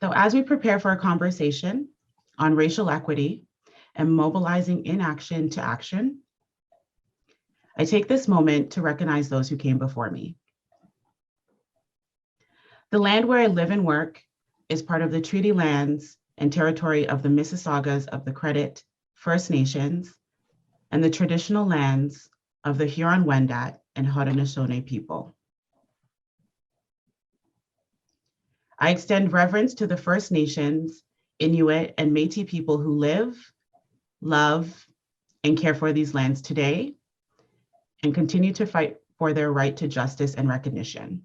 So as we prepare for a conversation on racial equity and mobilizing inaction to action, I take this moment to recognize those who came before me. The land where I live and work is part of the treaty lands and territory of the Mississaugas of the Credit First Nations and the traditional lands of the Huron-Wendat and Haudenosaunee people. I extend reverence to the First Nations, Inuit, and Métis people who live, love, and care for these lands today and continue to fight for their right to justice and recognition.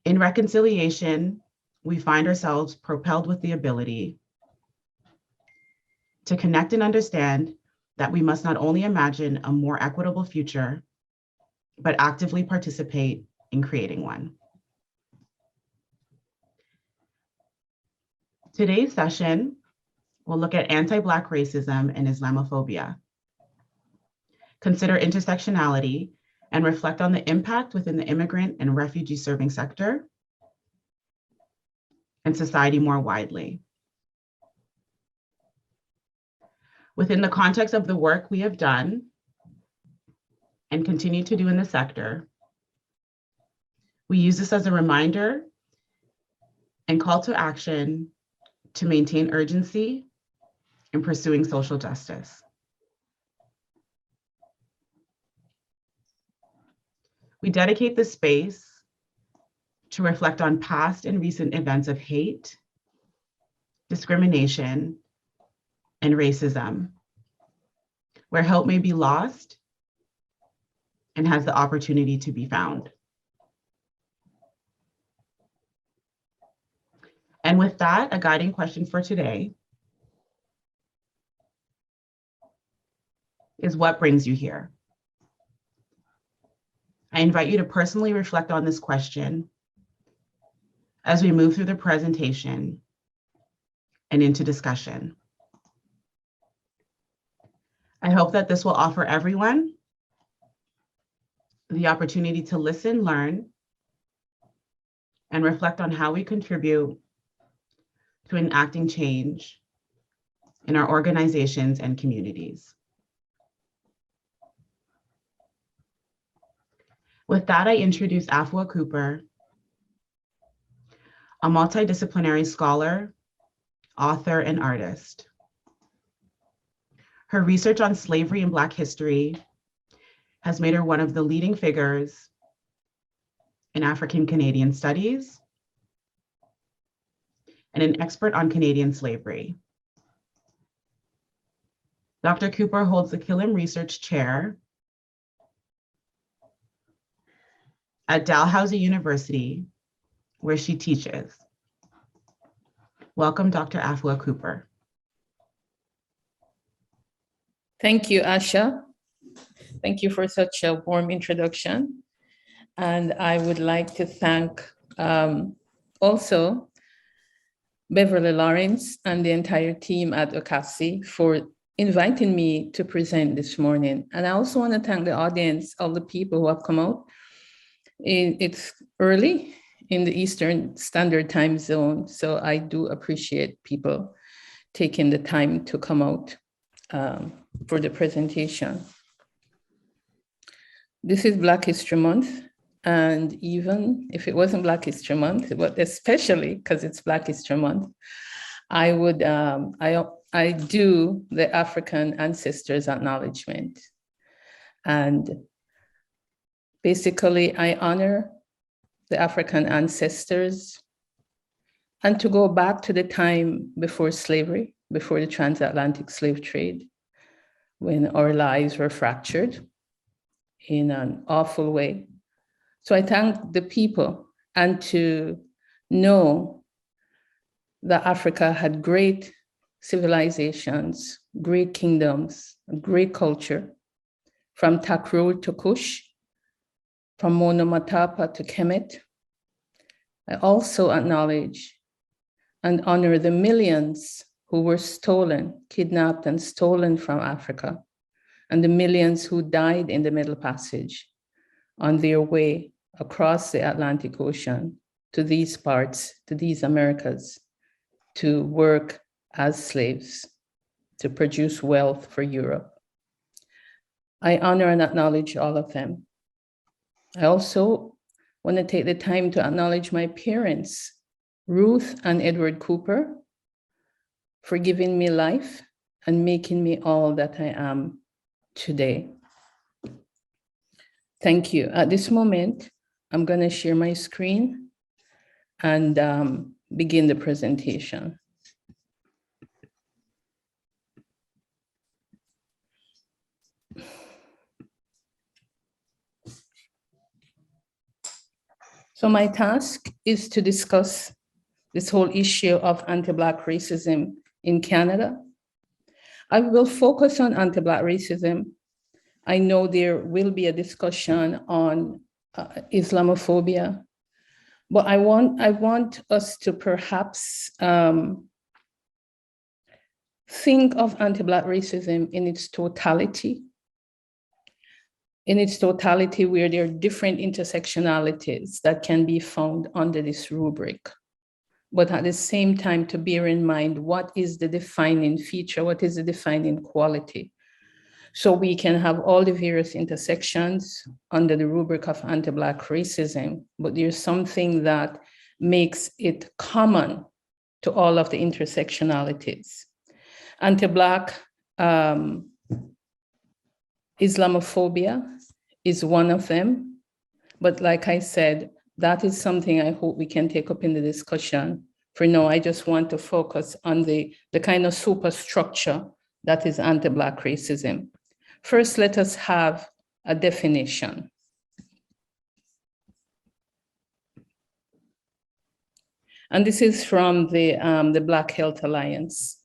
In reconciliation, we find ourselves propelled with the ability to connect and understand that we must not only imagine a more equitable future, but actively participate in creating one. Today's session will look at anti-Black racism and Islamophobia, consider intersectionality, and reflect on the impact within the immigrant and refugee-serving sector and society more widely. Within the context of the work we have done and continue to do in the sector, we use this as a reminder and call to action to maintain urgency in pursuing social justice. We dedicate this space to reflect on past and recent events of hate, discrimination, and racism, where hope may be lost and has the opportunity to be found. And with that, a guiding question for today is, what brings you here? I invite you to personally reflect on this question as we move through the presentation and into discussion. I hope that this will offer everyone the opportunity to listen, learn, and reflect on how we contribute to enacting change in our organizations and communities. With that, I introduce Afua Cooper, a multidisciplinary scholar, author, and artist. Her research on slavery and Black history has made her one of the leading figures in African Canadian studies and an expert on Canadian slavery. Dr. Cooper holds the Killam Research Chair at Dalhousie University, where she teaches. Welcome, Dr. Afua Cooper. Thank you, Asha. Thank you for such a warm introduction. And I would like to thank also Beverly Lawrence and the entire team at OCASI for inviting me to present this morning. And I also want to thank the audience, all the people who have come out. It's early in the Eastern Standard Time Zone, so I do appreciate people taking the time to come out for the presentation. This is Black History Month, and even if it wasn't Black History Month, but especially because it's Black History Month, I would I do the African Ancestors Acknowledgement, and basically I honor the African ancestors, and to go back to the time before slavery, before the transatlantic slave trade, when our lives were fractured in an awful way. So I thank the people, and to know that Africa had great civilizations, great kingdoms, great culture, from Takrur to Kush, from Monomotapa to Kemet. I also acknowledge and honor the millions who were stolen, kidnapped and stolen from Africa, and the millions who died in the Middle Passage on their way across the Atlantic Ocean to these parts, to these Americas, to work as slaves, to produce wealth for Europe. I honor and acknowledge all of them. I also want to take the time to acknowledge my parents, Ruth and Edward Cooper, for giving me life and making me all that I am today. Thank you. At this moment, I'm going to share my screen and begin the presentation. So my task is to discuss this whole issue of anti-Black racism in Canada. I will focus on anti-Black racism. I know there will be a discussion on Islamophobia, but I want us to perhaps think of anti-Black racism in its totality. In its totality, where there are different intersectionalities that can be found under this rubric. But at the same time, to bear in mind, what is the defining feature? What is the defining quality? So we can have all the various intersections under the rubric of anti-Black racism, but there's something that makes it common to all of the intersectionalities. Anti-Black Islamophobia is one of them. But like I said, that is something I hope we can take up in the discussion. For now, I just want to focus on the kind of superstructure that is anti-Black racism. First, let us have a definition. And this is from the Black Health Alliance.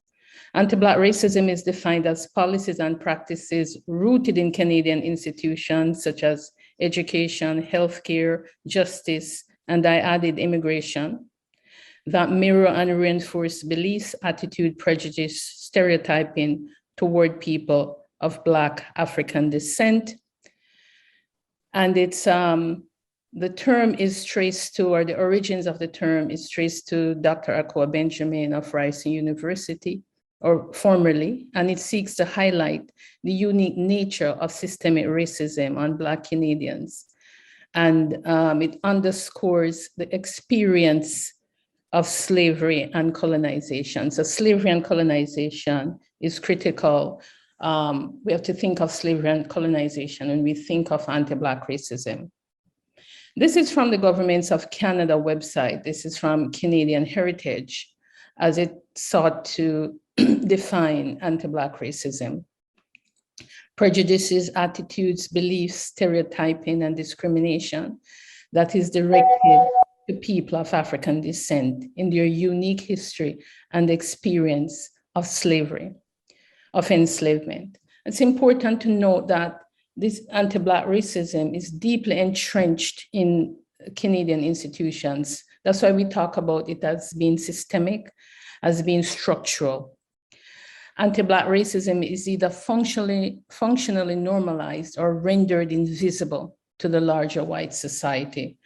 Anti-Black racism is defined as policies and practices rooted in Canadian institutions such as education, healthcare, justice, and I added immigration that mirror and reinforce beliefs, attitude, prejudice, stereotyping toward people of Black African descent. And it's the term is traced to, or the origins of the term is traced to Dr. Akua Benjamin of Rice University, or formerly, and it seeks to highlight the unique nature of systemic racism on Black Canadians. And it underscores the experience of slavery and colonization. So slavery and colonization is critical. We have to think of slavery and colonization when we think of anti-Black racism. This is from the Governments of Canada website. This is from Canadian Heritage, as it sought to define anti-Black racism. Prejudices, attitudes, beliefs, stereotyping, and discrimination that is directed to people of African descent in their unique history and experience of slavery, of enslavement. It's important to note that this anti-Black racism is deeply entrenched in Canadian institutions. That's why we talk about it as being systemic, as being structural. Anti-Black racism is either functionally normalized or rendered invisible to the larger white society.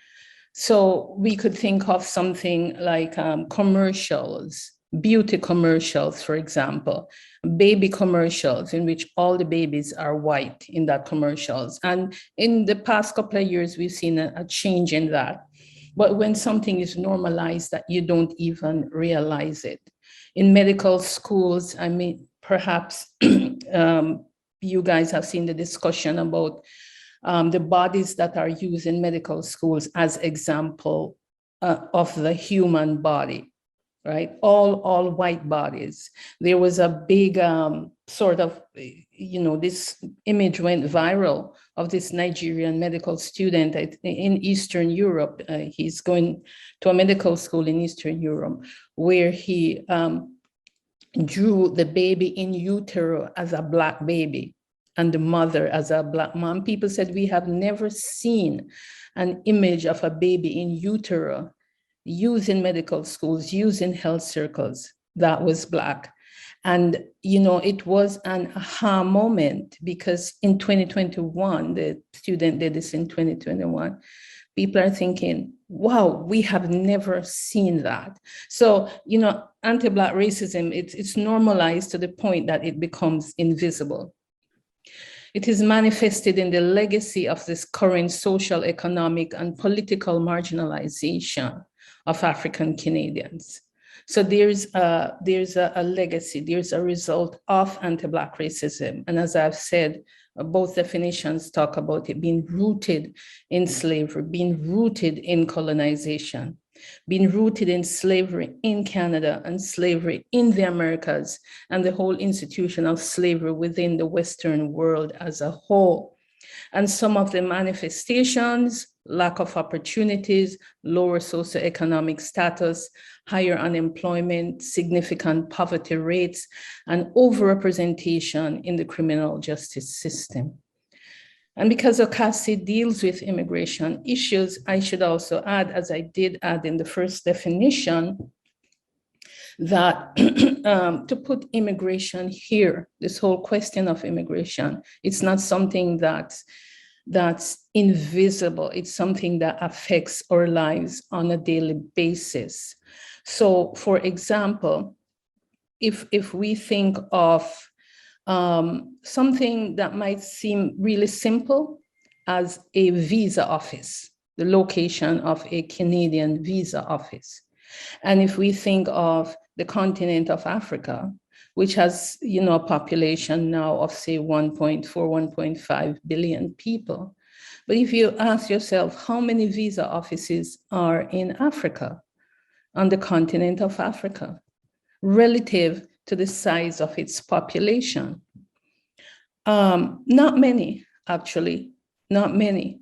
So we could think of something like commercials, beauty commercials, for example, baby commercials in which all the babies are white in that commercials. And in the past couple of years, we've seen a change in that. But when something is normalized that you don't even realize it. In medical schools, I mean, perhaps you guys have seen the discussion about the bodies that are used in medical schools as example of the human body, right? All white bodies. There was a big sort of, this image went viral of this Nigerian medical student in Eastern Europe. He's going to a medical school in Eastern Europe where he drew the baby in utero as a Black baby and the mother as a Black mom. People said, we have never seen an image of a baby in utero used in medical schools, used in health circles that was Black. And, it was an aha moment because in 2021, the student did this in 2021, people are thinking, wow, we have never seen that. So, you know, anti-Black racism, it's normalized to the point that it becomes invisible. It is manifested in the legacy of this current social, economic, and political marginalization of African Canadians. So there's a legacy, there's a result of anti-Black racism. And as I've said, both definitions talk about it being rooted in slavery, being rooted in colonization, being rooted in slavery in Canada and slavery in the Americas, and the whole institution of slavery within the Western world as a whole. And some of the manifestations: lack of opportunities, lower socioeconomic status, higher unemployment, significant poverty rates, and overrepresentation in the criminal justice system. And because OCASI deals with immigration issues, I should also add, as I did add in the first definition, that to put immigration here, this whole question of immigration, it's not something that's invisible. It's something that affects our lives on a daily basis. So, for example, if we think of something that might seem really simple as a visa office, the location of a Canadian visa office. And if we think of the continent of Africa, which has, you know, a population now of say 1.4, 1.5 billion people. But if you ask yourself, how many visa offices are in Africa, on the continent of Africa, relative to the size of its population? Not many, actually, not many.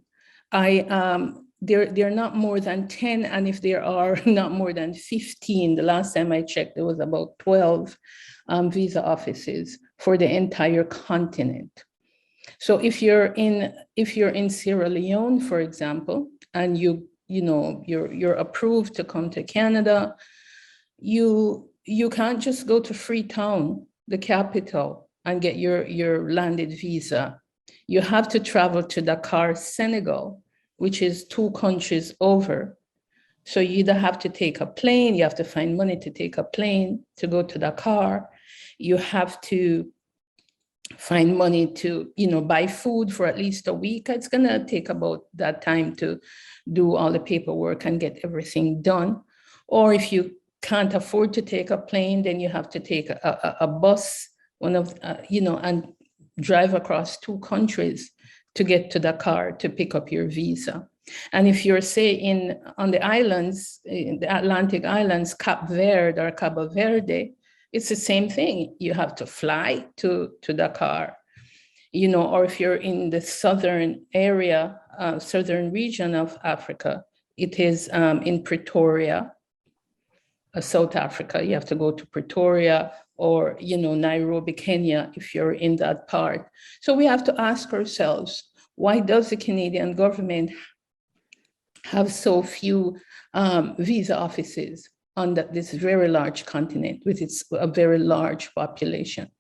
There are not more than 10, and if there are, not more than 15. The last time I checked, there was about 12 visa offices for the entire continent. So if you're in Sierra Leone, for example, and you're approved to come to Canada, you can't just go to Freetown, the capital, and get your landed visa. You have to travel to Dakar, Senegal, which is 2 countries over. So you either have to take a plane, you have to find money to take a plane to go to Dakar. You have to find money to, buy food for at least a week. It's gonna take about that time to do all the paperwork and get everything done. Or if you can't afford to take a plane, then you have to take a bus, and drive across 2 countries to get to Dakar to pick up your visa. And if you're, say, on the islands, in the Atlantic islands, Cape Verde or Cabo Verde, it's the same thing. You have to fly to Dakar, or if you're in the southern area, southern region of Africa, it is in Pretoria, South Africa. You have to go to Pretoria, or Nairobi, Kenya, if you're in that part. So we have to ask ourselves, why does the Canadian government have so few visa offices on this very large continent with a very large population?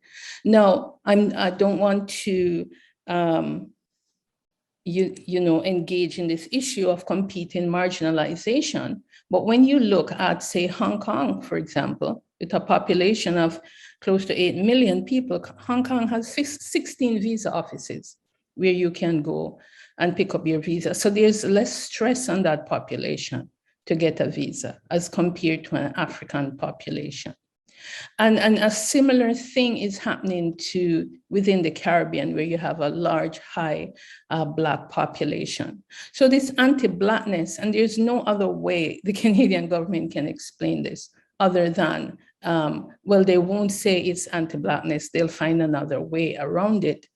Now, I don't want to engage in this issue of competing marginalization, but when you look at, say, Hong Kong, for example, with a population of close to 8 million people, Hong Kong has 16 visa offices where you can go and pick up your visa. So there's less stress on that population to get a visa as compared to an African population. And a similar thing is happening within the Caribbean, where you have a large, high Black population. So this anti-Blackness, and there's no other way the Canadian government can explain this other than, they won't say it's anti-Blackness, they'll find another way around it.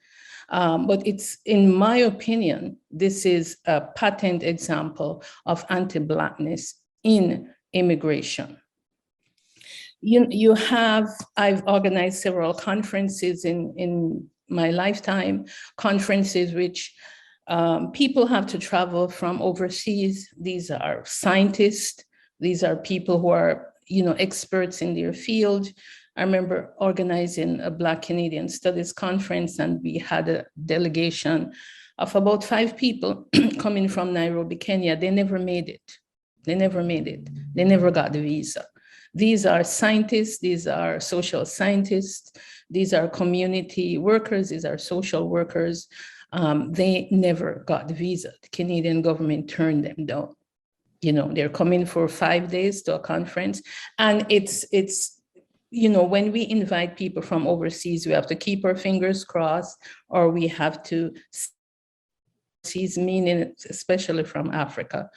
But it's, in my opinion, this is a patent example of anti-Blackness in immigration. I've organized several conferences in my lifetime, conferences which people have to travel from overseas. These are scientists. These are people who are, experts in their field. I remember organizing a Black Canadian Studies conference, and we had a delegation of about 5 people coming from Nairobi, Kenya. They never made it. They never made it. They never got the visa. These are scientists, these are social scientists, these are community workers, these are social workers. They never got the visa. The Canadian government turned them down. You know, they're coming for 5 days to a conference. And it's you know, when we invite people from overseas, we have to keep our fingers crossed, or we have to seize meaning, especially from Africa,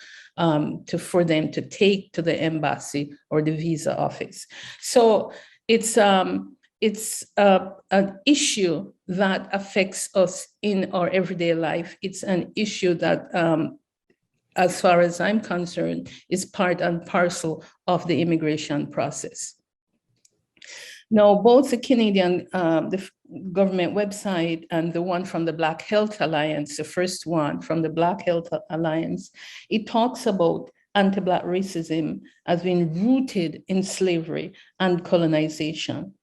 for them to take to the embassy or the visa office. So it's an issue that affects us in our everyday life. It's an issue that, as far as I'm concerned, is part and parcel of the immigration process. Now, both the Canadian the government website and the one from the Black Health Alliance, the first one from the Black Health Alliance, it talks about anti-Black racism as being rooted in slavery and colonization.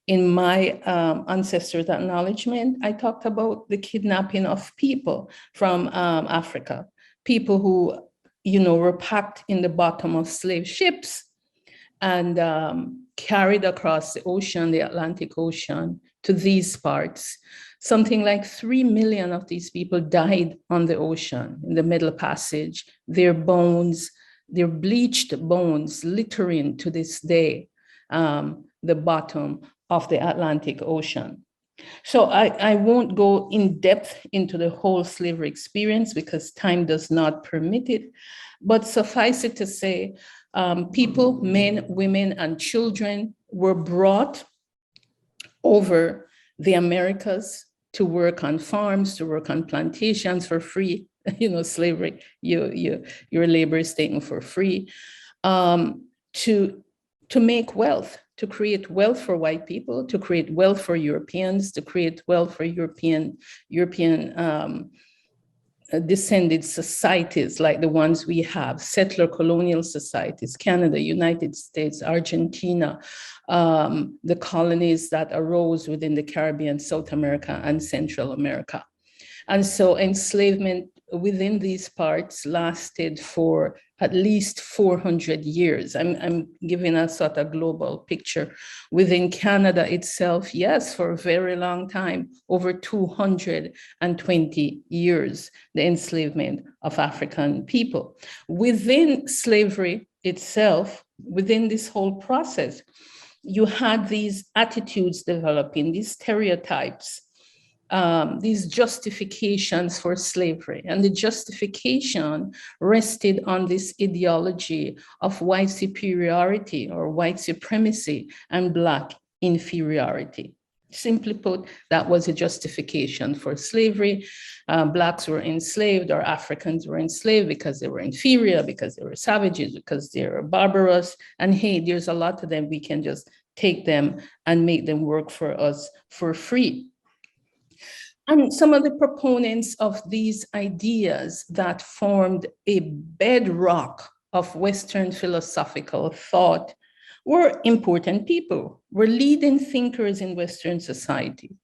In my ancestors' acknowledgement, I talked about the kidnapping of people from Africa, people who, you know, were packed in the bottom of slave ships and carried across the ocean, the Atlantic Ocean, to these parts. Something like 3 million of these people died on the ocean in the Middle Passage. Their bones, their bleached bones, littering to this day the bottom of the Atlantic Ocean. So I won't go in depth into the whole slavery experience because time does not permit it, but suffice it to say, people, men, women, and children were brought over the Americas to work on farms, to work on plantations for free. You know, slavery, your labor is taken for free, to make wealth, to create wealth for white people, to create wealth for Europeans, to create wealth for European descended societies like the ones we have, settler colonial societies, Canada, United States, Argentina, the colonies that arose within the Caribbean, South America, and Central America. And so enslavement within these parts lasted for at least 400 years. I'm giving a sort of global picture. Within Canada itself, yes, for a very long time, over 220 years, the enslavement of African people. Within slavery itself, within this whole process, you had these attitudes developing, these stereotypes, these justifications for slavery. And the justification rested on this ideology of white superiority or white supremacy and Black inferiority. Simply put, that was a justification for slavery. Blacks were enslaved or Africans were enslaved because they were inferior, because they were savages, because they were barbarous. And hey, there's a lot of them, we can just take them and make them work for us for free. And some of the proponents of these ideas that formed a bedrock of Western philosophical thought were important people, were leading thinkers in Western society.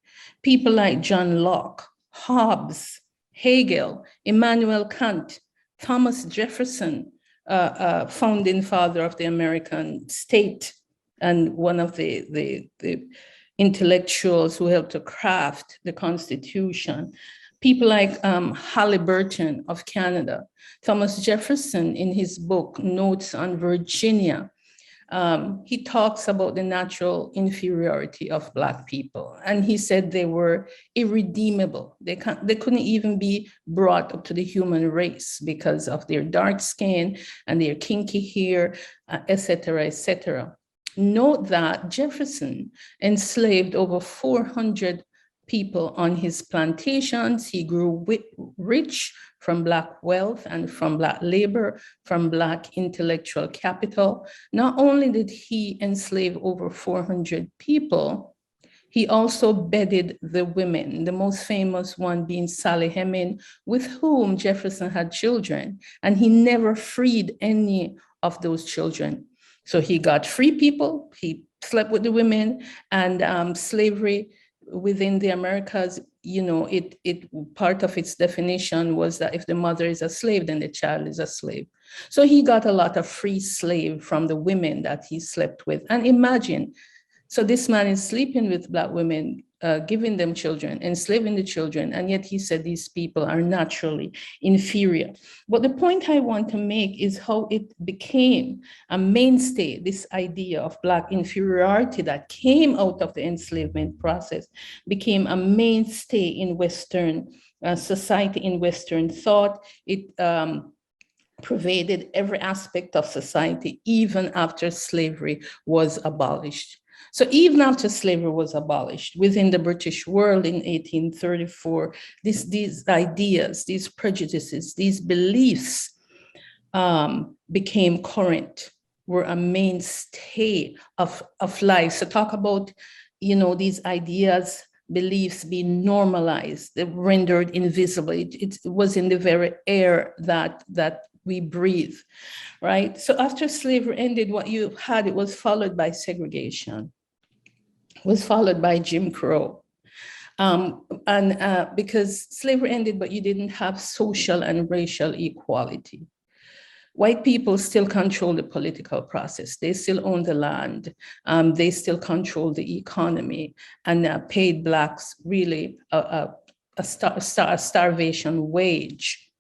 People like John Locke, Hobbes, Hegel, Immanuel Kant, Thomas Jefferson, founding father of the American state, and one of the intellectuals who helped to craft the Constitution. People like Halliburton of Canada, Thomas Jefferson in his book, Notes on Virginia, he talks about the natural inferiority of Black people. And he said they were irredeemable. They couldn't even be brought up to the human race because of their dark skin and their kinky hair, et cetera, et cetera. Note that Jefferson enslaved over 400 people on his plantations. He grew rich from Black wealth and from Black labor, from Black intellectual capital. Not only did he enslave over 400 people, he also bedded the women, the most famous one being Sally Heming, with whom Jefferson had children, and he never freed any of those children. So he got free people, he slept with the women, and slavery within the Americas part of its definition was that if the mother is a slave, then the child is a slave. So he got a lot of free slave from the women that he slept with. And imagine, so this man is sleeping with Black women, giving them children, enslaving the children, and yet he said these people are naturally inferior. But the point I want to make is how it became a mainstay, this idea of Black inferiority that came out of the enslavement process, became a mainstay in Western society, in Western thought. It pervaded every aspect of society, even after slavery was abolished. So even after slavery was abolished within the British world in 1834, these ideas, these prejudices, these beliefs became current, were a mainstay of life. So talk about, these ideas, beliefs being normalized, rendered invisible. It was in the very air that we breathe, right? So after slavery ended, what you had, it was followed by segregation, was followed by Jim Crow. Because slavery ended, but you didn't have social and racial equality. White people still control the political process. They still own the land. They still control the economy, and paid Blacks really a starvation wage.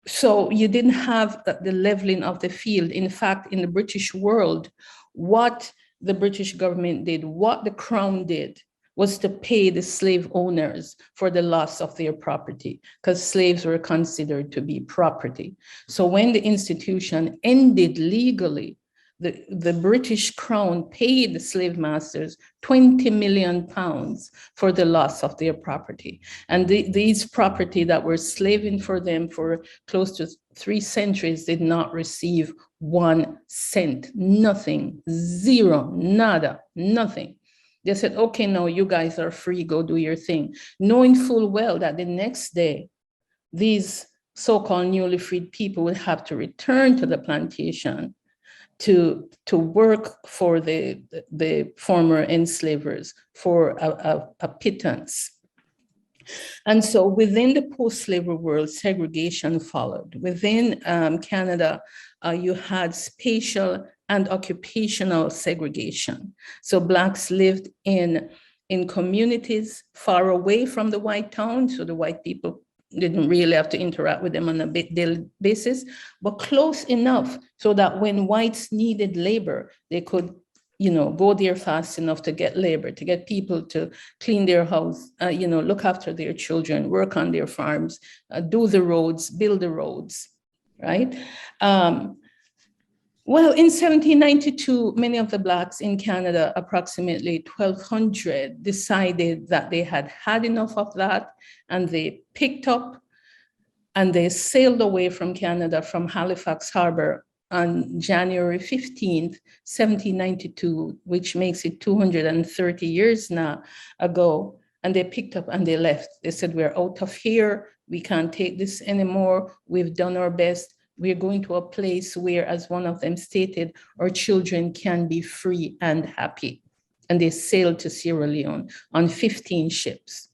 So you didn't have the leveling of the field. In fact, in the British world, what the British government did, what the Crown did, was to pay the slave owners for the loss of their property, because slaves were considered to be property. So when the institution ended legally, the British Crown paid the slave masters 20 million pounds for the loss of their property. And these property that were slaving for them for close to 3 centuries did not receive 1 cent, nothing, zero, nada, nothing. They said, okay, now you guys are free, go do your thing, knowing full well that the next day, these so-called newly freed people would have to return to the plantation to work for the former enslavers for a pittance. And so within the post-slavery world, segregation followed. Within Canada, you had spatial and occupational segregation. So Blacks lived in communities far away from the white town, so the white people didn't really have to interact with them on a daily basis, but close enough so that when whites needed labor, they could, go there fast enough to get labor, to get people to clean their house, look after their children, work on their farms, do the roads, build the roads, right? Well, in 1792, many of the Blacks in Canada, approximately 1,200, decided that they had had enough of that, and they picked up and they sailed away from Canada, from Halifax Harbor on January 15th, 1792, which makes it 230 years now ago. And they picked up and they left. They said, we're out of here. We can't take this anymore. We've done our best. We're going to a place where, as one of them stated, our children can be free and happy. And they sailed to Sierra Leone on 15 ships.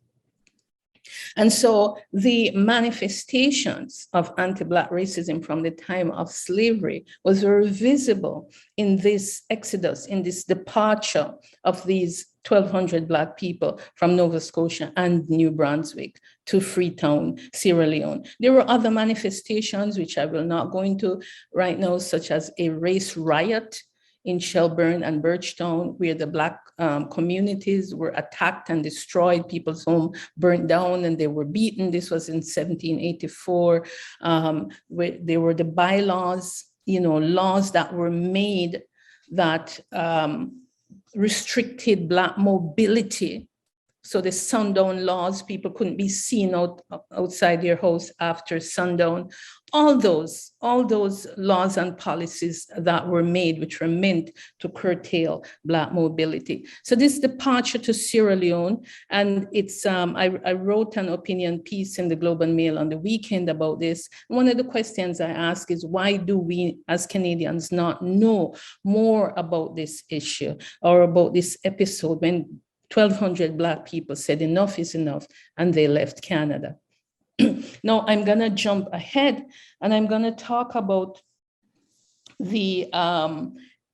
And so the manifestations of anti-Black racism from the time of slavery was very visible in this exodus, in this departure of these 1,200 Black people from Nova Scotia and New Brunswick to Freetown, Sierra Leone. There were other manifestations, which I will not go into right now, such as a race riot in Shelburne and Birchtown, where the Black communities were attacked and destroyed, people's homes burnt down and they were beaten. This was in 1784, where there were the bylaws, laws that were made that restricted Black mobility. So the sundown laws, people couldn't be seen outside their house after sundown. All those laws and policies that were made, which were meant to curtail Black mobility. So this departure to Sierra Leone, and it's, I wrote an opinion piece in the Globe and Mail on the weekend about this. One of the questions I ask is, why do we as Canadians not know more about this issue or about this episode when 1,200 Black people said enough is enough, and they left Canada. Now I'm gonna jump ahead, and I'm gonna talk about the,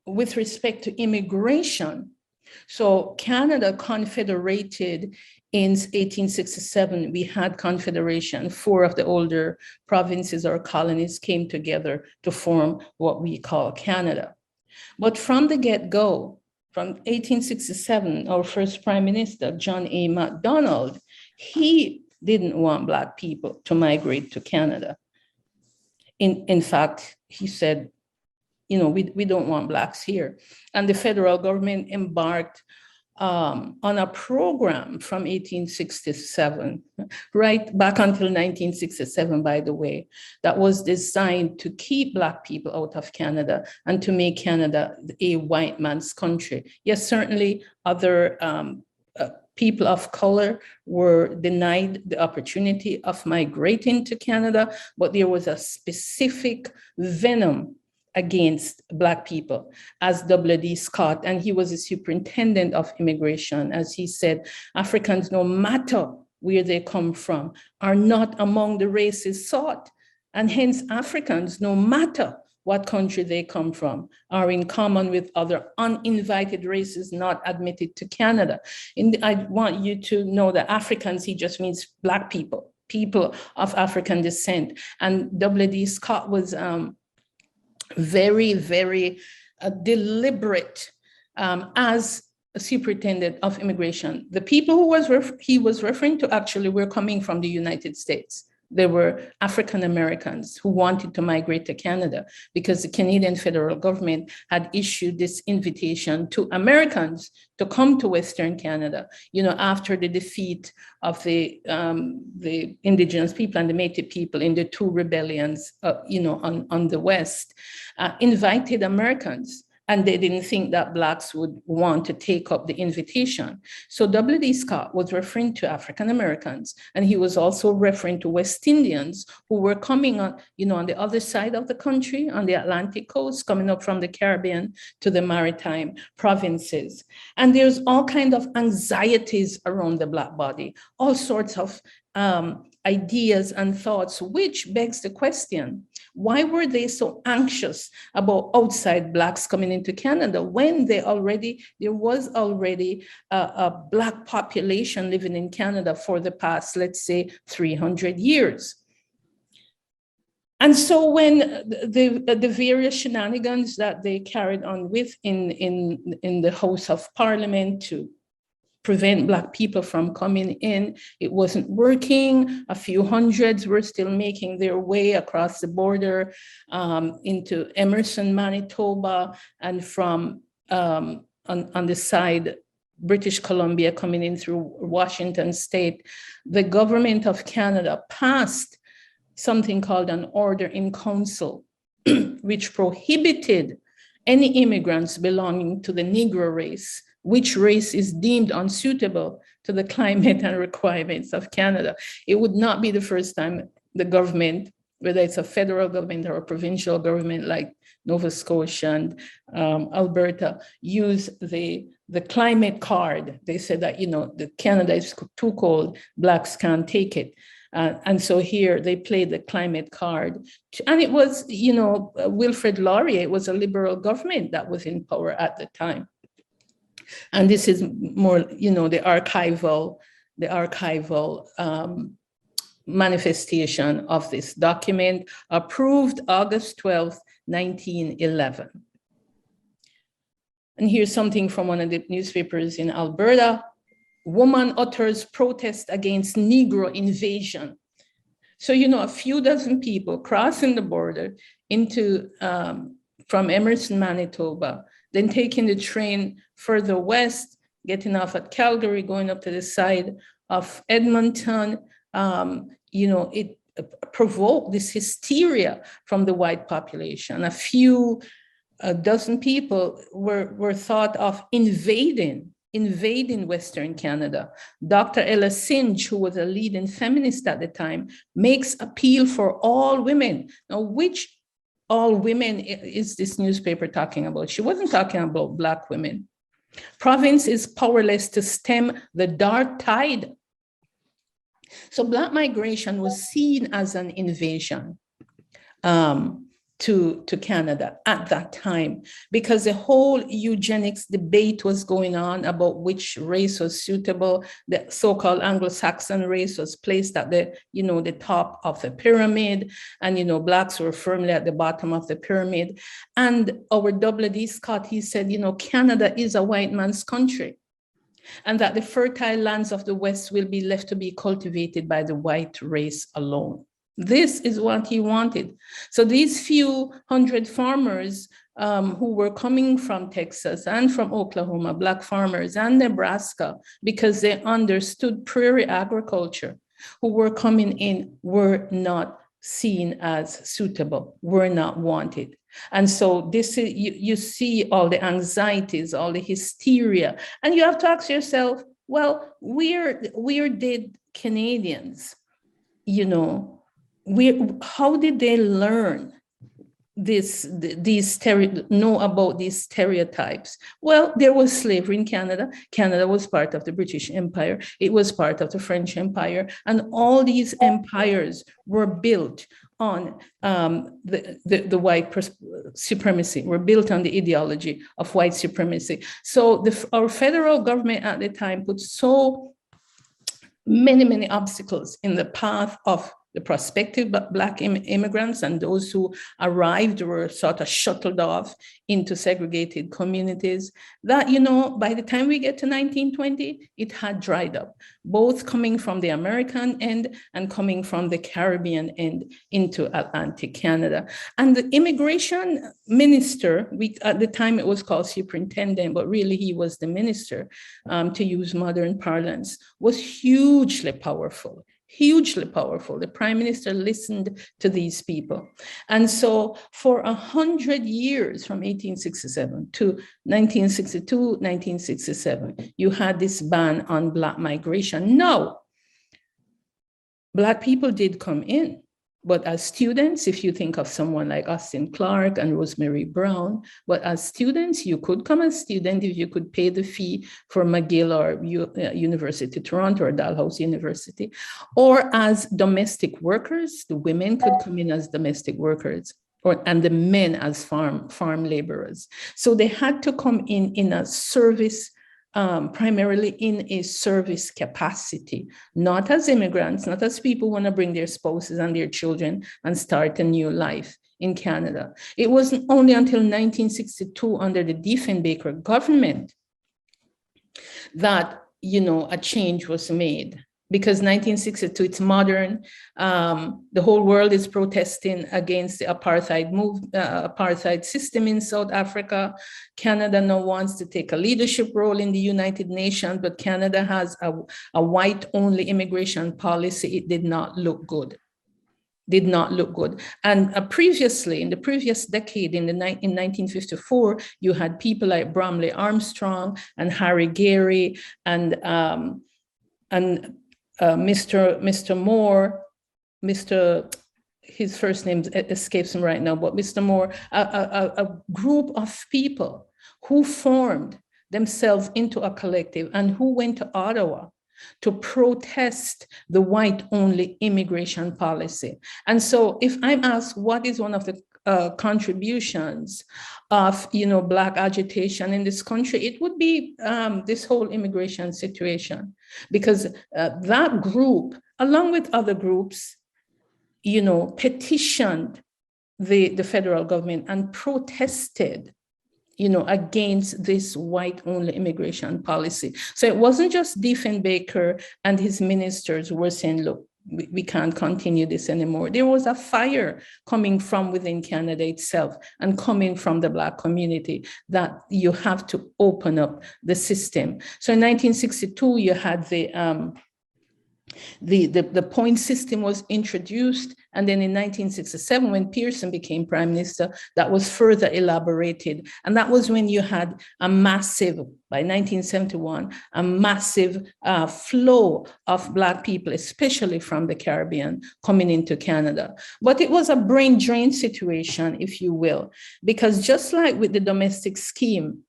with respect to immigration. So Canada confederated in 1867. We had confederation. 4 of the older provinces or colonies came together to form what we call Canada. But from the get-go, from 1867, our first prime minister, John A. Macdonald, he didn't want Black people to migrate to Canada. In fact, he said, you know, we don't want Blacks here. And the federal government embarked on a program from 1867, right back until 1967, by the way, that was designed to keep Black people out of Canada and to make Canada a white man's country. Yes, certainly other people of color were denied the opportunity of migrating to Canada, but there was a specific venom against Black people, as W.D. Scott, and he was the superintendent of immigration, as he said, Africans, no matter where they come from, are not among the races sought, and hence Africans, no matter what country they come from, are in common with other uninvited races not admitted to Canada. And I want you to know that Africans, he just means Black people, people of African descent. And W.D. Scott was very, very deliberate as a superintendent of immigration. The people who he was referring to actually were coming from the United States. They were African Americans who wanted to migrate to Canada because the Canadian federal government had issued this invitation to Americans to come to Western Canada, you know, after the defeat of the Indigenous people and the Métis people in the 2 rebellions, you know, on the West, invited Americans. And they didn't think that Blacks would want to take up the invitation. So W.D. Scott was referring to African Americans, and he was also referring to West Indians who were coming on, you know, on the other side of the country, on the Atlantic coast, coming up from the Caribbean to the maritime provinces. And there's all kinds of anxieties around the Black body, all sorts of ideas and thoughts, which begs the question, why were they so anxious about outside Blacks coming into Canada when there was already a Black population living in Canada for the past, let's say, 300 years? And so when the various shenanigans that they carried on with in the House of Parliament to prevent Black people from coming in, it wasn't working. A few hundreds were still making their way across the border into Emerson, Manitoba, and from on the side, British Columbia coming in through Washington State. The government of Canada passed something called an order in council, which prohibited any immigrants belonging to the Negro race, which race is deemed unsuitable to the climate and requirements of Canada. It would not be the first time the government, whether it's a federal government or a provincial government like Nova Scotia and Alberta, use the climate card. They said that, you know, Canada is too cold, Blacks can't take it. And so here they played the climate card. And it was, you know, Wilfrid Laurier was a liberal government that was in power at the time. And this is more, you know, the archival manifestation of this document, approved August 12th, 1911. And here's something from one of the newspapers in Alberta. Woman utters protest against Negro invasion. So, you know, a few dozen people crossing the border into, from Emerson, Manitoba, then taking the train further west, getting off at Calgary, going up to the side of Edmonton. You know, it provoked this hysteria from the white population. A few dozen people were thought of invading Western Canada. Dr. Ella Singe, who was a leading feminist at the time, makes appeal for all women. Now, which all women is this newspaper talking about? She wasn't talking about Black women. Province is powerless to stem the dark tide. So Black migration was seen as an invasion to Canada at that time, because the whole eugenics debate was going on about which race was suitable. The so-called Anglo-Saxon race was placed at the, the top of the pyramid, and, Blacks were firmly at the bottom of the pyramid. And our W.D. Scott, he said, Canada is a white man's country, and that the fertile lands of the West will be left to be cultivated by the white race alone. This is what he wanted. So these few hundred farmers who were coming from Texas and from Oklahoma, Black farmers and Nebraska, because they understood prairie agriculture, who were coming in, were not seen as suitable, were not wanted. And so this is, you see all the anxieties, all the hysteria, and you have to ask yourself, well, where did Canadians, how did they learn know about these stereotypes? Well, there was slavery in Canada. Canada was part of the British Empire. It was part of the French Empire. And all these empires were built on the white supremacy, were built on the ideology of white supremacy. So our federal government at the time put so many obstacles in the path of the prospective Black immigrants, and those who arrived were sort of shuttled off into segregated communities, that, by the time we get to 1920, it had dried up, both coming from the American end and coming from the Caribbean end into Atlantic Canada. And the immigration minister, at the time it was called superintendent, but really he was the minister, to use modern parlance, was hugely powerful. The prime minister listened to these people. And so for 100 years, from 1867 to 1962, 1967, you had this ban on Black migration. Now, Black people did come in, but as students, if you think of someone like Austin Clark and Rosemary Brown, but as students, you could come as student if you could pay the fee for McGill or University of Toronto or Dalhousie University, or as domestic workers. The women could come in as domestic workers, and the men as farm laborers. So they had to come in a service, primarily in a service capacity, not as immigrants, not as people who want to bring their spouses and their children and start a new life in Canada. It wasn't only until 1962 under the Diefenbaker government that, a change was made. Because 1962, it's modern. The whole world is protesting against the apartheid system in South Africa. Canada now wants to take a leadership role in the United Nations, but Canada has a white-only immigration policy. It did not look good. And previously, in the previous decade, in 1954, you had people like Bromley Armstrong and Harry Gary and Mr. Moore, his first name escapes him right now, but Mr. Moore, a group of people who formed themselves into a collective and who went to Ottawa to protest the white-only immigration policy. And so if I'm asked what is one of the contributions of Black agitation in this country, it would be this whole immigration situation, because that group, along with other groups, petitioned the federal government and protested against this white-only immigration policy. So it wasn't just Diefenbaker and his ministers who were saying, look, we can't continue this anymore. There was a fire coming from within Canada itself and coming from the Black community that you have to open up the system. So in 1962, you had the point system was introduced. And then in 1967, when Pearson became prime minister, that was further elaborated. And that was when you had a massive, by 1971, a massive flow of Black people, especially from the Caribbean, coming into Canada. But it was a brain drain situation, if you will, because just like with the domestic scheme,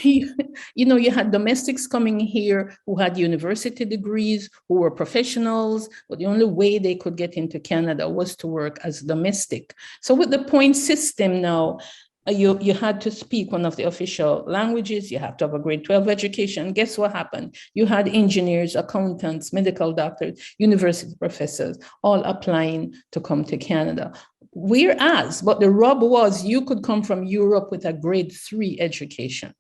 you had domestics coming here who had university degrees, who were professionals, but the only way they could get into Canada was to work as domestic. So with the point system now, you had to speak one of the official languages, you have to have a grade 12 education. Guess what happened? You had engineers, accountants, medical doctors, university professors, all applying to come to Canada. Whereas, but the rub was you could come from Europe with a grade 3 education.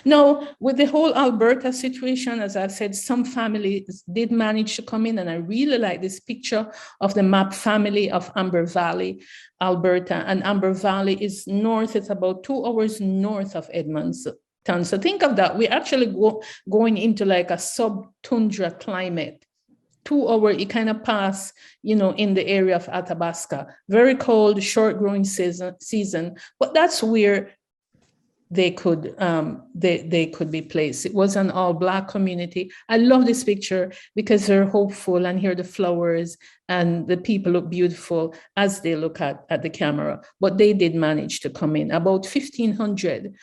Now, with the whole Alberta situation, as I've said, some families did manage to come in, and I really like this picture of the map family of Amber Valley, Alberta. And Amber Valley is north, it's about 2 hours north of Edmonton. So think of that. We're actually going into like a sub-tundra climate. 2 hour, you kind of pass, in the area of Athabasca. Very cold, short growing season, but that's where they could be placed. It was an all Black community. I love this picture because they're hopeful, and here the flowers and the people look beautiful as they look at the camera. But they did manage to come in. About 1,500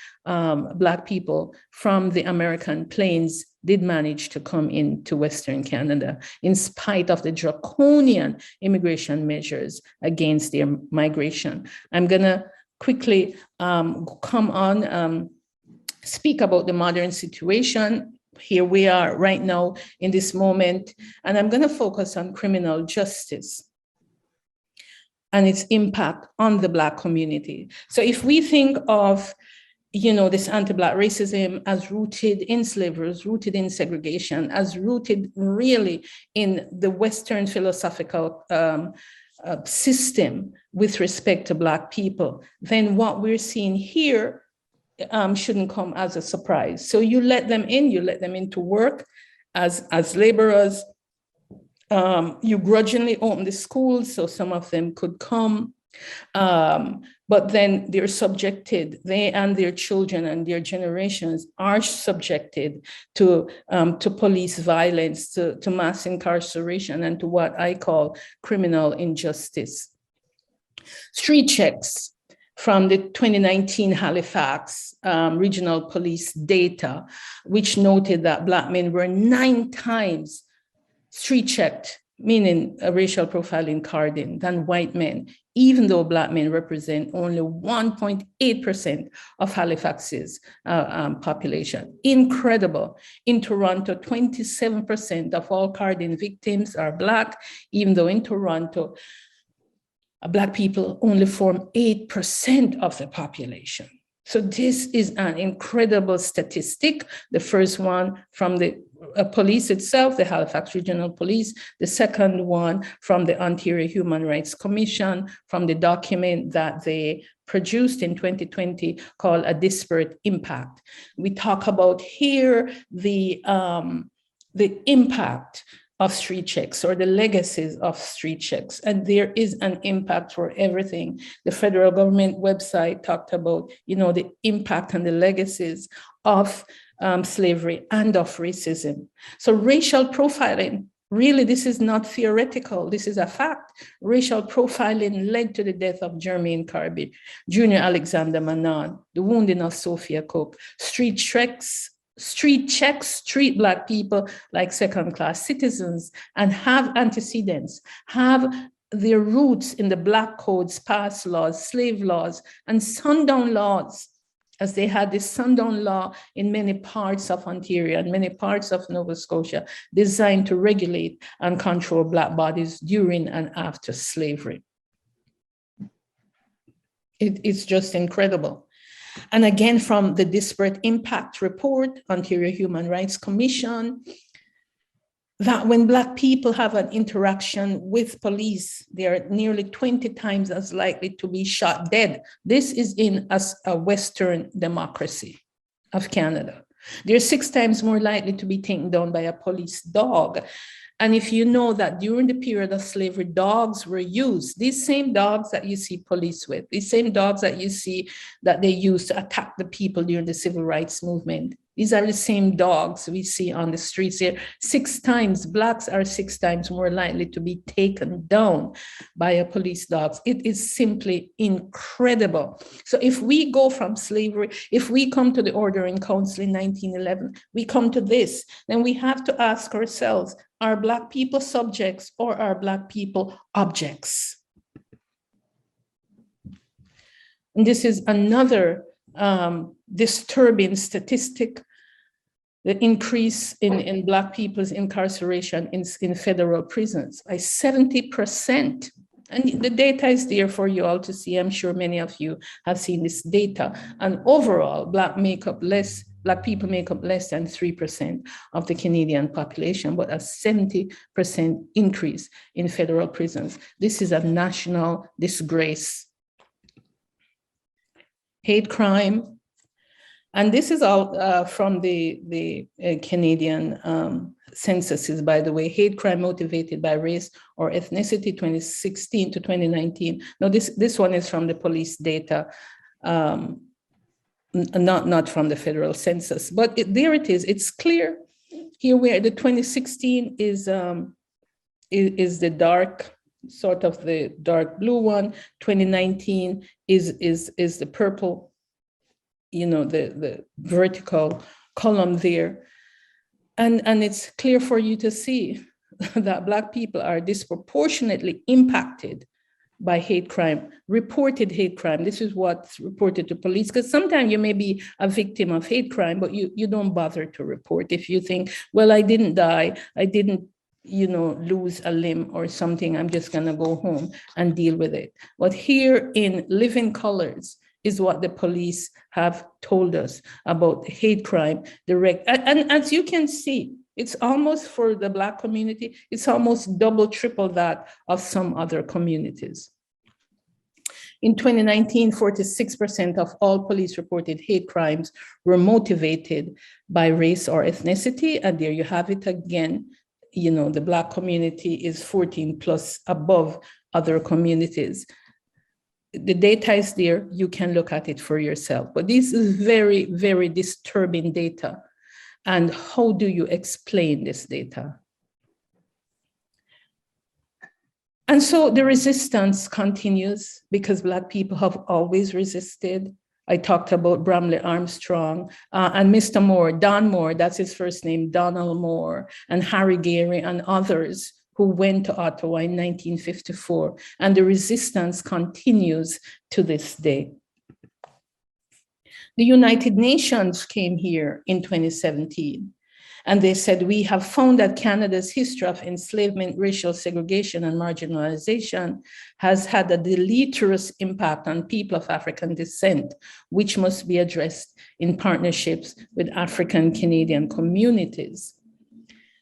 Black people from the American plains did manage to come into Western Canada in spite of the draconian immigration measures against their migration. I'm gonna quickly come on, speak about the modern situation. Here we are right now in this moment, and I'm going to focus on criminal justice and its impact on the Black community. So if we think of this anti-Black racism as rooted in slavery, as rooted in segregation, as rooted really in the Western philosophical system with respect to Black people, then what we're seeing here shouldn't come as a surprise. So you let them in to work as laborers. You grudgingly open the schools so some of them could come. But then they're subjected, they and their children and their generations are subjected to police violence, to mass incarceration, and to what I call criminal injustice. Street checks from the 2019 Halifax Regional Police data, which noted that Black men were 9 times street checked, meaning a racial profiling carding, than white men, even though Black men represent only 1.8% of Halifax's population. Incredible. In Toronto, 27% of all carding victims are Black, even though in Toronto, Black people only form 8% of the population. So this is an incredible statistic. The first one from the police itself, the Halifax Regional Police. The second one from the Ontario Human Rights Commission, from the document that they produced in 2020 called A Disparate Impact. We talk about here the impact of street checks or the legacies of street checks. And there is an impact for everything. The federal government website talked about, the impact and the legacies of slavery and of racism. So racial profiling, really, this is not theoretical. This is a fact. Racial profiling led to the death of Jermaine Carby, Junior Alexander Manon, the wounding of Sophia Cook. Street checks treat Black people like second-class citizens and have antecedents, have their roots in the Black codes, past laws, slave laws, and sundown laws, as they had this sundown law in many parts of Ontario and many parts of Nova Scotia, designed to regulate and control Black bodies during and after slavery. It's just incredible. And again, from the Disparate Impact Report, Ontario Human Rights Commission, that when Black people have an interaction with police, they are nearly 20 times as likely to be shot dead. This is in a Western democracy of Canada. They're 6 times more likely to be taken down by a police dog. And if you know that during the period of slavery, dogs were used, these same dogs that you see police with, these same dogs that you see that they used to attack the people during the civil rights movement, These are the same dogs we see on the streets here. 6 times, Blacks are 6 times more likely to be taken down by a police dog. It is simply incredible. So if we go from slavery, if we come to the Order in Council in 1911, we come to this, then we have to ask ourselves, are Black people subjects or are Black people objects? And this is another disturbing statistic, the increase in Black people's incarceration in federal prisons by 70%. And the data is there for you all to see. I'm sure many of you have seen this data. And overall, Black people make up less than 3% of the Canadian population, but a 70% increase in federal prisons. This is a national disgrace. Hate crime, and this is all from the Canadian censuses, by the way. Hate crime motivated by race or ethnicity, 2016 to 2019. Now this one is from the police data, not from the federal census, but there it is. It's clear here where the 2016 is the dark, sort of the dark blue one. 2019 is the purple, the vertical column there. And it's clear for you to see that Black people are disproportionately impacted by hate crime, reported hate crime. This is what's reported to police, because sometimes you may be a victim of hate crime, but you don't bother to report. If you think, well, I didn't die, I didn't lose a limb or something, I'm just gonna go home and deal with it. But here in living colors is what the police have told us about hate crime, and as you can see, it's almost, for the Black community, it's almost double, triple that of some other communities. In 2019, 46% of all police reported hate crimes were motivated by race or ethnicity, and there you have it again. The Black community is 14 plus above other communities. The data is there, you can look at it for yourself. But this is very, very disturbing data. And how do you explain this data? And so the resistance continues because Black people have always resisted. I talked about Bramley Armstrong and Mr. Moore, Don Moore, that's his first name, Donald Moore, and Harry Gary and others who went to Ottawa in 1954. And the resistance continues to this day. The United Nations came here in 2017, and they said, we have found that Canada's history of enslavement, racial segregation, and marginalization has had a deleterious impact on people of African descent, which must be addressed in partnerships with African Canadian communities.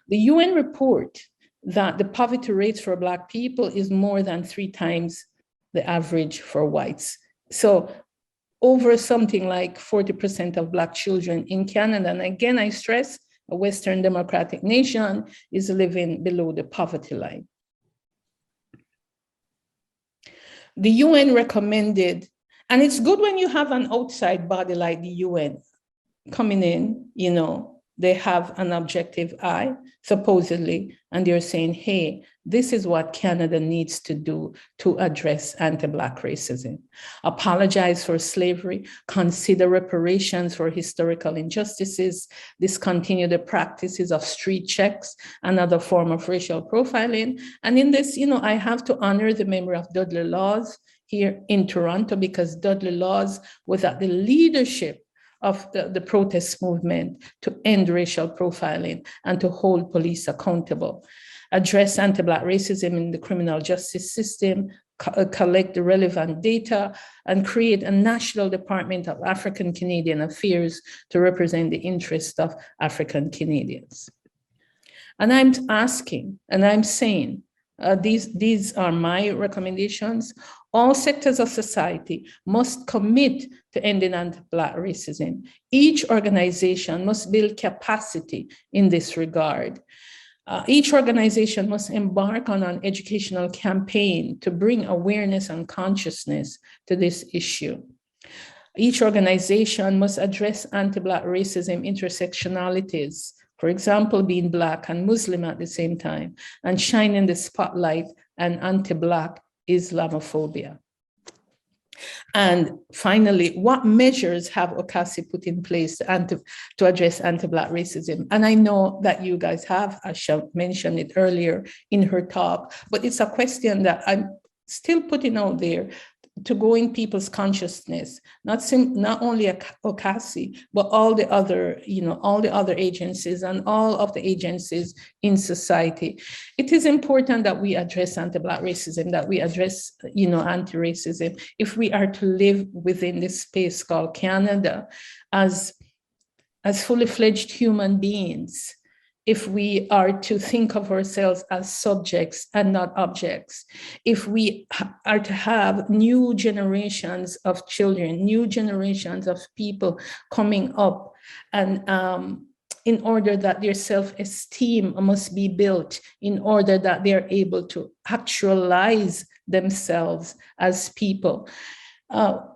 The UN report that the poverty rates for Black people is more than 3 times the average for whites. So over something like 40% of Black children in Canada, and again, I stress, a Western democratic nation, is living below the poverty line. The UN recommended, and it's good when you have an outside body like the UN coming in, they have an objective eye, supposedly, and they're saying, hey, this is what Canada needs to do to address anti-Black racism. Apologize for slavery, consider reparations for historical injustices, discontinue the practices of street checks, another form of racial profiling. And in this, I have to honor the memory of Dudley Laws here in Toronto, because Dudley Laws was at the leadership of the protest movement to end racial profiling and to hold police accountable, address anti-Black racism in the criminal justice system, collect the relevant data, and create a National Department of African Canadian Affairs to represent the interests of African Canadians. And I'm asking, and I'm saying, these are my recommendations. All sectors of society must commit to ending anti-Black racism. Each organization must build capacity in this regard. Each organization must embark on an educational campaign to bring awareness and consciousness to this issue. Each organization must address anti-Black racism intersectionalities, for example, being Black and Muslim at the same time, and shining the spotlight on anti-Black Islamophobia. And finally, what measures have OCASI put in place to address anti-Black racism? And I know that you guys have, Asha mentioned it earlier in her talk, but it's a question that I'm still putting out there to go in people's consciousness, not only OCASI, but all the other, all the other agencies and all of the agencies in society. It is important that we address anti-Black racism, that we address, anti-racism, if we are to live within this space called Canada as fully fledged human beings, if we are to think of ourselves as subjects and not objects, if we are to have new generations of children, new generations of people coming up, and in order that their self-esteem must be built, in order that they're able to actualize themselves as people.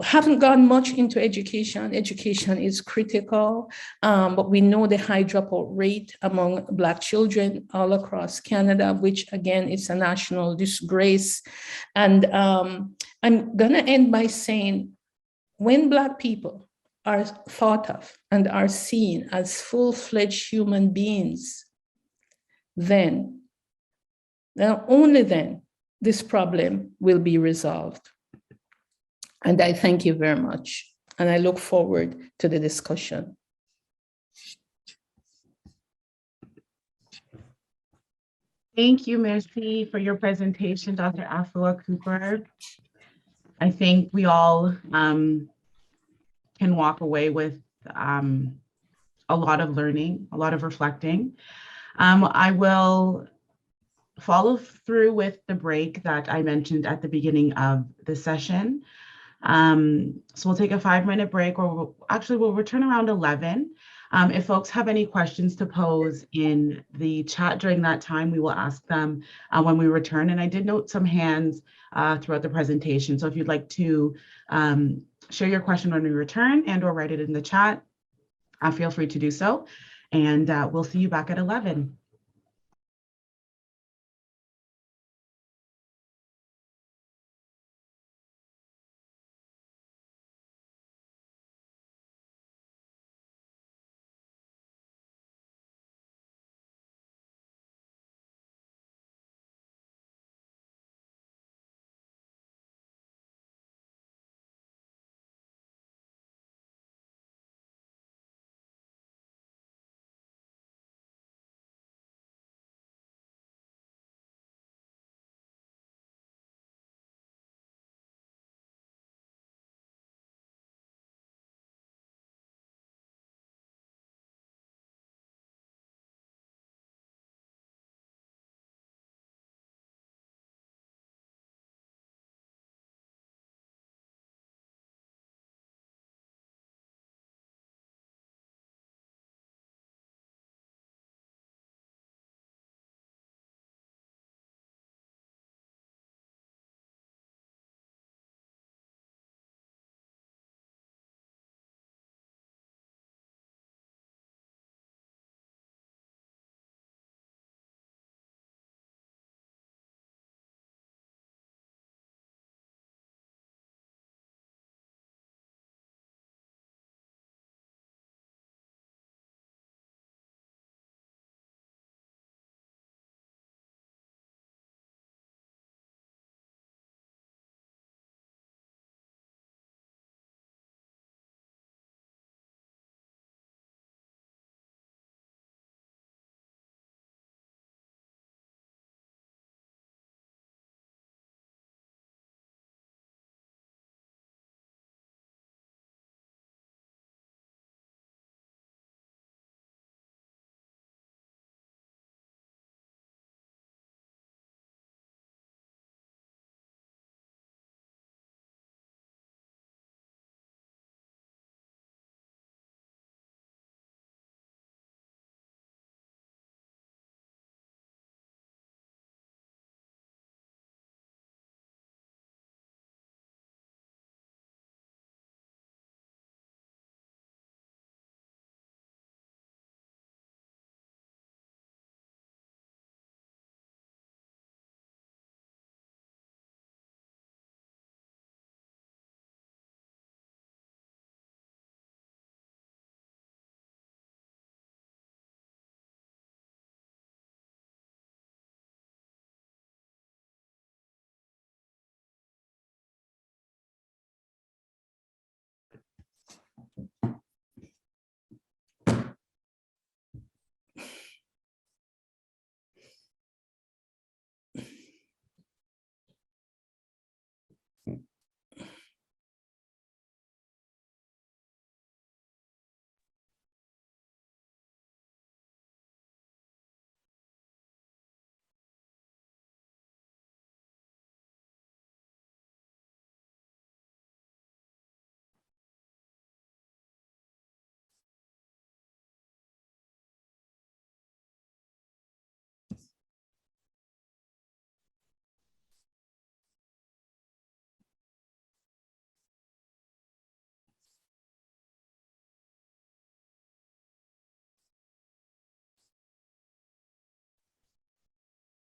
Haven't gone much into education. Education is critical, but we know the high dropout rate among Black children all across Canada, which again, is a national disgrace. And I'm gonna end by saying, when Black people are thought of and are seen as full-fledged human beings, then only then this problem will be resolved. And I thank you very much. And I look forward to the discussion. Thank you, Merci, for your presentation, Dr. Afua Cooper. I think we all can walk away with a lot of learning, a lot of reflecting. I will follow through with the break that I mentioned at the beginning of the session. So we'll take a 5-minute break, or we'll return around 11. If folks have any questions to pose in the chat during that time, we will ask them when we return. And I did note some hands throughout the presentation. So if you'd like to share your question when we return and or write it in the chat, feel free to do so. And we'll see you back at 11.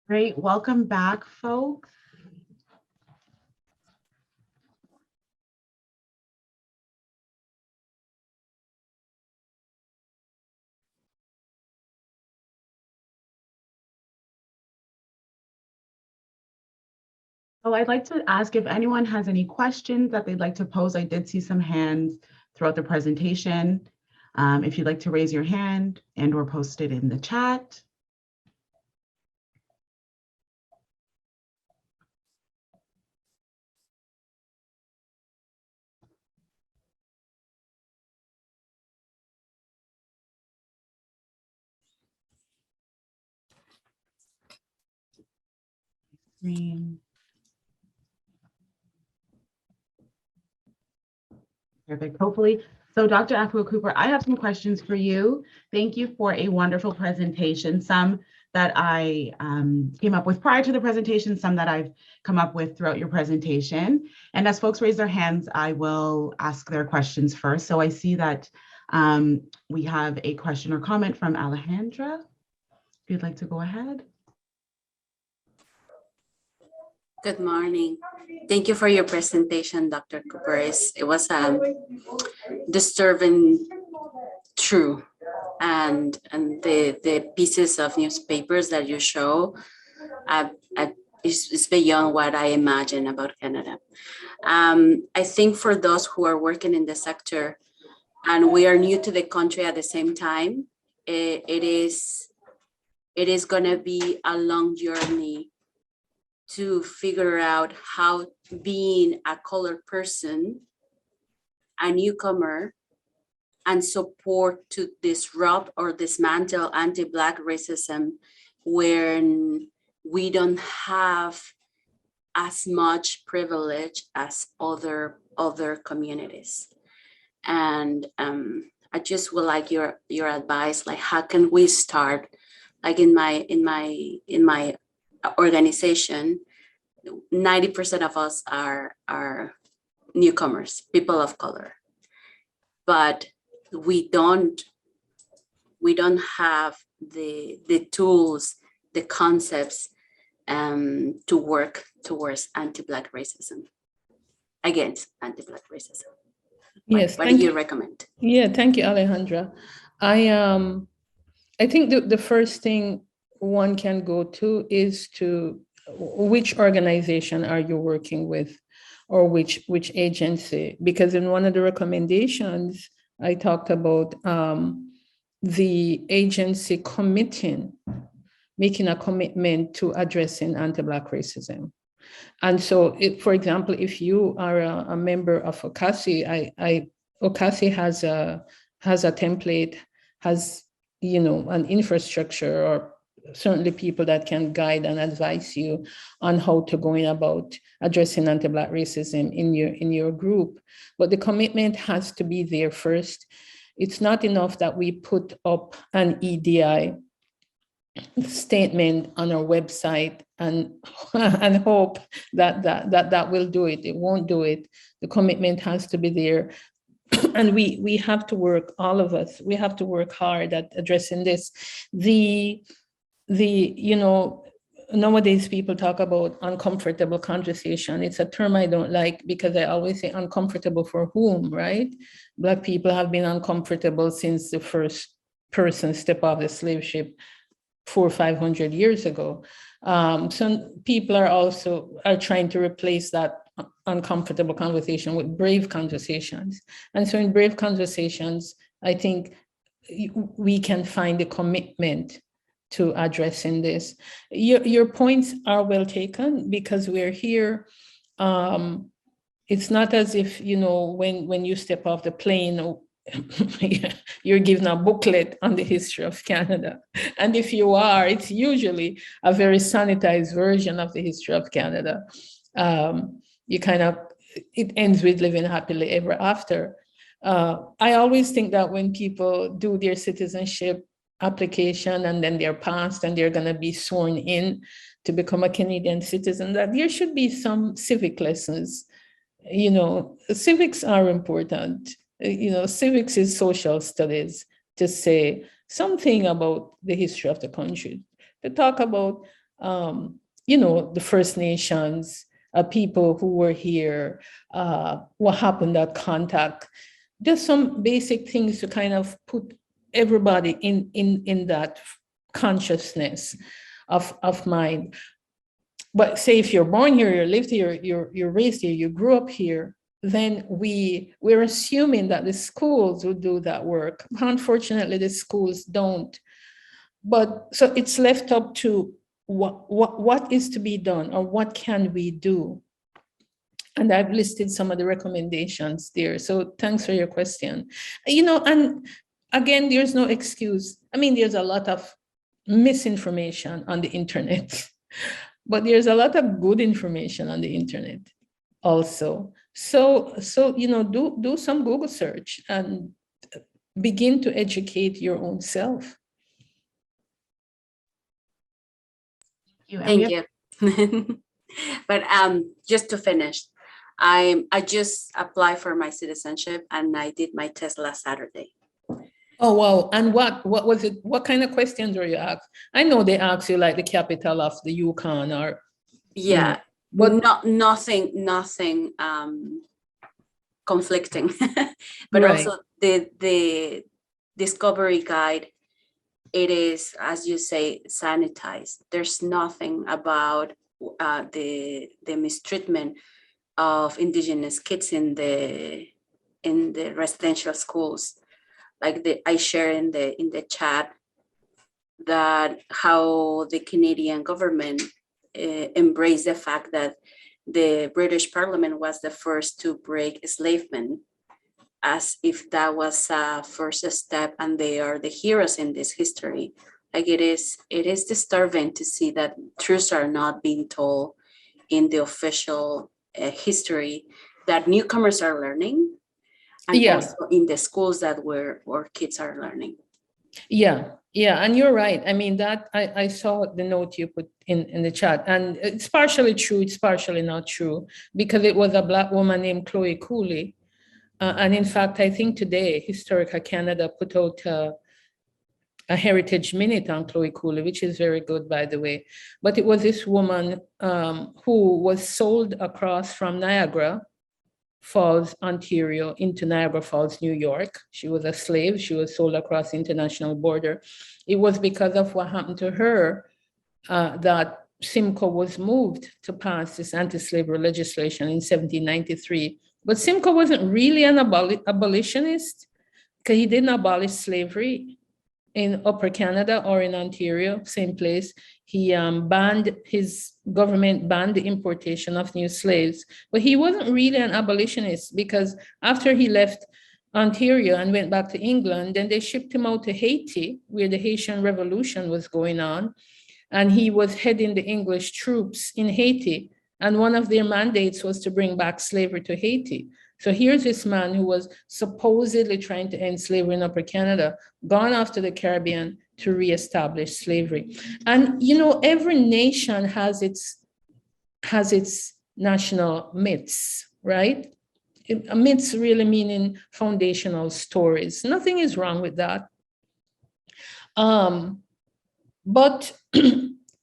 Great, welcome back, folks. So I'd like to ask if anyone has any questions that they'd like to pose. I did see some hands throughout the presentation. If you'd like to raise your hand and or post it in the chat. Screen. Perfect, hopefully. So Dr. Afua Cooper, I have some questions for you. Thank you for a wonderful presentation. Some that I came up with prior to the presentation, some that I've come up with throughout your presentation. And as folks raise their hands, I will ask their questions first. So I see that we have a question or comment from Alejandra. If you'd like to go ahead. Good morning. Thank you for your presentation, Dr. Cooper. It was disturbing, true, and the pieces of newspapers that you show is beyond what I imagine about Canada. I think for those who are working in the sector and we are new to the country at the same time, it is going to be a long journey to figure out how being a colored person, a newcomer, and support to disrupt or dismantle anti-Black racism when we don't have as much privilege as other communities. And I just would like your advice, like how can we start? Like in my organization, 90% of us are newcomers, people of color, but we don't have the tools, the concepts to work towards anti-Black racism, against anti-Black racism. Yes, what do you recommend? Yeah, thank you, Alejandra. I think the first thing one can go to is to which organization are you working with, or which agency? Because in one of the recommendations, I talked about the agency making a commitment to addressing anti-Black racism. And so, for example, if you are a member of OCASI, OCASI has a template, has an infrastructure, or certainly people that can guide and advise you on how to go in about addressing anti-Black racism in your group. But the commitment has to be there first. It's not enough that we put up an EDI statement on our website and hope that will do it. It won't do it. The commitment has to be there. And we have to work, all of us, we have to work hard at addressing this. Nowadays people talk about uncomfortable conversation. It's a term I don't like, because I always say uncomfortable for whom, right? Black people have been uncomfortable since the first person stepped off the slave ship 400 or 500 years ago. Some people are trying to replace that uncomfortable conversation with brave conversations. And so in brave conversations, I think we can find a commitment to addressing this. Your points are well taken, because we're here. It's not as if, when you step off the plane, you're given a booklet on the history of Canada. And if you are, it's usually a very sanitized version of the history of Canada. It ends with living happily ever after. I always think that when people do their citizenship application and then they're passed and they're going to be sworn in to become a Canadian citizen, that there should be some civic lessons. Civics are important. Civics is social studies, to say something about the history of the country, to talk about the First Nations, people who were here, what happened at contact, just some basic things to kind of put everybody in that consciousness of mind. But say if you're born here, you lived here, you're raised here, you grew up here, then we're assuming that the schools will do that work. Unfortunately, the schools don't. But so it's left up to what is to be done, or what can we do? And I've listed some of the recommendations there. So thanks for your question. And again, there's no excuse. I mean, there's a lot of misinformation on the internet, but there's a lot of good information on the internet also. So do some Google search and begin to educate your own self. Thank you. But just to finish, I just applied for my citizenship and I did my test last Saturday. Oh, wow. And what was it? What kind of questions were you asked? I know they asked you like the capital of the Yukon or. Yeah, but nothing conflicting. But right. Also the discovery guide, it is, as you say, sanitized. There's nothing about the mistreatment of Indigenous kids in the residential schools. Like I share in the chat that how the Canadian government embraced the fact that the British Parliament was the first to break enslavement, as if that was a first step and they are the heroes in this history. Like it is disturbing to see that truths are not being told in the official history that newcomers are learning, and also in the schools that where kids are learning. Yeah, and you're right. I mean, that I saw the note you put in the chat, and it's partially true, it's partially not true, because it was a Black woman named Chloe Cooley. And in fact, I think today, Historica Canada put out a heritage minute on Chloe Cooley, which is very good, by the way. But it was this woman who was sold across from Niagara Falls, Ontario, into Niagara Falls, New York. She was a slave. She was sold across the international border. It was because of what happened to her that Simcoe was moved to pass this anti-slavery legislation in 1793. But Simcoe wasn't really an abolitionist, because he didn't abolish slavery in Upper Canada or in Ontario, same place. He his government banned the importation of new slaves, but he wasn't really an abolitionist, because after he left Ontario and went back to England, then they shipped him out to Haiti, where the Haitian Revolution was going on, and he was heading the English troops in Haiti. And one of their mandates was to bring back slavery to Haiti. So here's this man who was supposedly trying to end slavery in Upper Canada, gone off to the Caribbean to reestablish slavery. And every nation has its national myths, right? Myths really meaning foundational stories. Nothing is wrong with that. But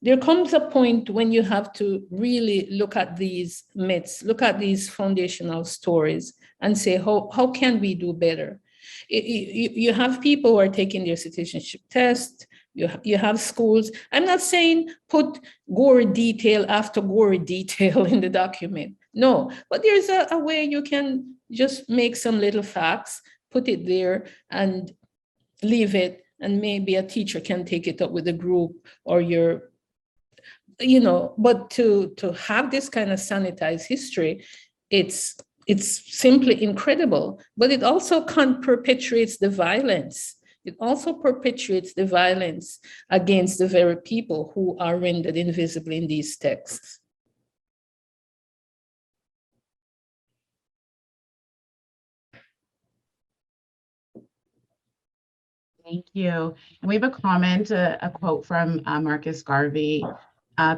there comes a point when you have to really look at these myths, look at these foundational stories and say, how can we do better? You have people who are taking their citizenship test, you have schools. I'm not saying put gore detail after gore detail in the document. No, but there's a way you can just make some little facts, put it there and leave it, and maybe a teacher can take it up with the group or but to have this kind of sanitized history, it's simply incredible. But it also perpetuates the violence. It also perpetuates the violence against the very people who are rendered invisible in these texts. Thank you. And we have a comment, a quote from Marcus Garvey.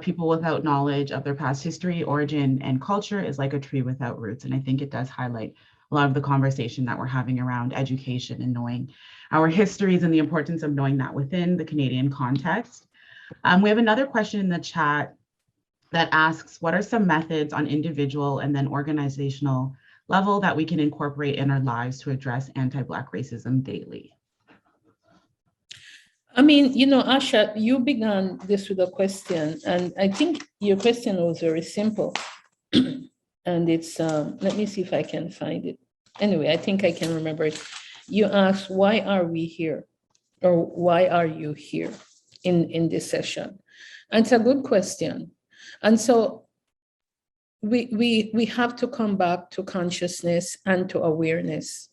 People without knowledge of their past history, origin, and culture is like a tree without roots. And I think it does highlight a lot of the conversation that we're having around education and knowing our histories and the importance of knowing that within the Canadian context. We have another question in the chat that asks, what are some methods on individual and then organizational level that we can incorporate in our lives to address anti-Black racism daily? I mean, you know, Asha, you began this with a question, and I think your question was very simple. And it's, let me see if I can find it. Anyway, I think I can remember it. You asked, why are we here? Or why are you here in this session? And it's a good question. And so we have to come back to consciousness and to awareness.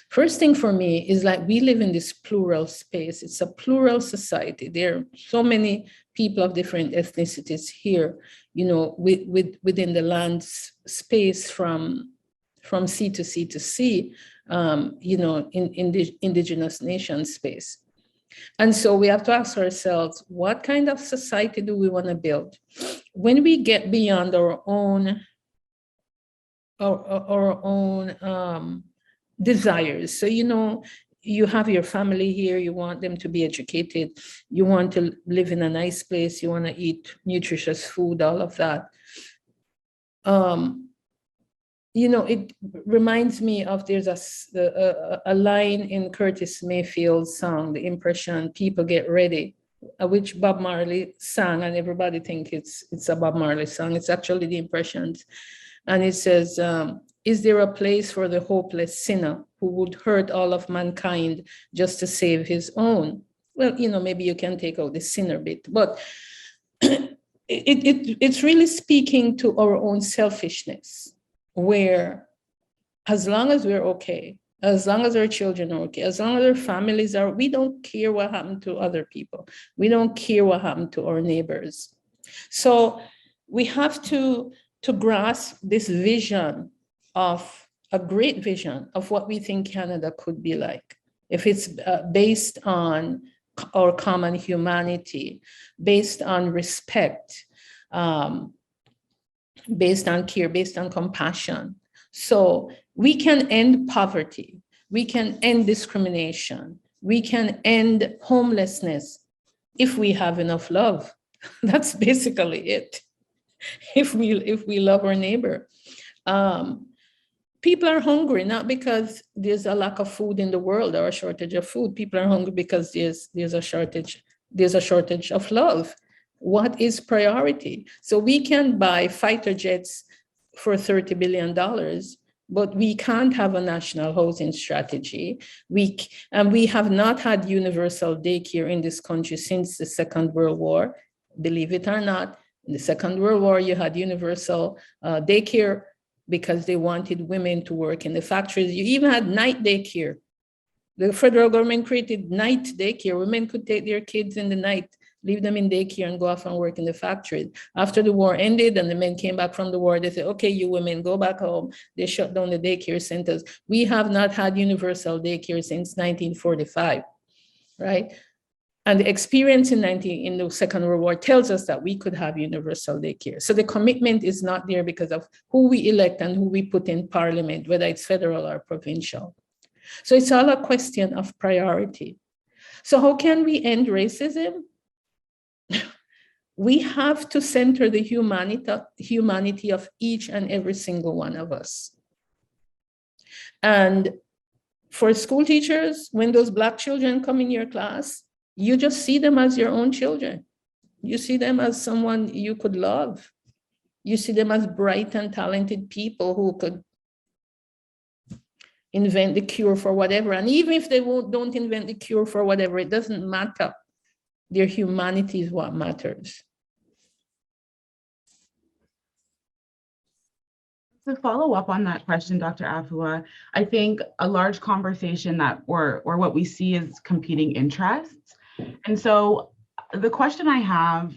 First thing for me is like we live in this plural space. It's a plural society. There are so many people of different ethnicities here, you know, within the land space from sea to sea to sea, you know, in the indigenous nation space. And so we have to ask ourselves, what kind of society do we want to build? When we get beyond our own desires. So, you know, you have your family here, you want them to be educated, you want to live in a nice place, you want to eat nutritious food, all of that. You know, it reminds me of, there's a line in Curtis Mayfield's song, The Impression, People Get Ready, which Bob Marley sang, and everybody think it's a Bob Marley song. It's actually The Impressions. And it says, is there a place for the hopeless sinner who would hurt all of mankind just to save his own? Well, you know, maybe you can take out the sinner bit, but it's really speaking to our own selfishness, where as long as we're okay, as long as our children are okay, as long as our families are, we don't care what happened to other people. We don't care what happened to our neighbors. So we have to grasp this vision of a great vision of what we think Canada could be like. If it's based on our common humanity, based on respect, based on care, based on compassion. So we can end poverty, we can end discrimination, we can end homelessness if we have enough love. That's basically it. If we love our neighbor. People are hungry, not because there's a lack of food in the world or a shortage of food. People are hungry because there's a shortage of love. What is priority? So we can buy fighter jets for $30 billion, but we can't have a national housing strategy. We have not had universal daycare in this country since the Second World War. Believe it or not, in the Second World War, you had universal daycare because they wanted women to work in the factories. You even had night daycare. The federal government created night daycare. Women could take their kids in the night, leave them in daycare and go off and work in the factories. After the war ended and the men came back from the war, they said, okay, you women, go back home. They shut down the daycare centers. We have not had universal daycare since 1945, right? And the experience in the Second World War tells us that we could have universal daycare. So the commitment is not there because of who we elect and who we put in parliament, whether it's federal or provincial. So it's all a question of priority. So how can we end racism? We have to center the humanity of each and every single one of us. And for school teachers, when those Black children come in your class, you just see them as your own children. You see them as someone you could love. You see them as bright and talented people who could invent the cure for whatever. And even if they don't invent the cure for whatever, it doesn't matter. Their humanity is what matters. To follow up on that question, Dr. Afua, I think a large conversation or what we see is competing interests. And so the question I have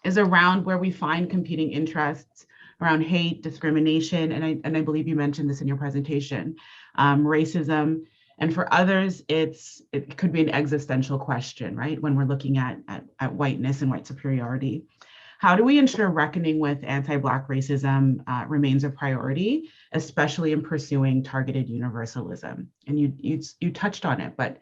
is around where we find competing interests around hate, discrimination, and I believe you mentioned this in your presentation, racism. And for others, it could be an existential question, right? When we're looking at whiteness and white superiority. How do we ensure reckoning with anti-Black racism remains a priority, especially in pursuing targeted universalism? And you touched on it, but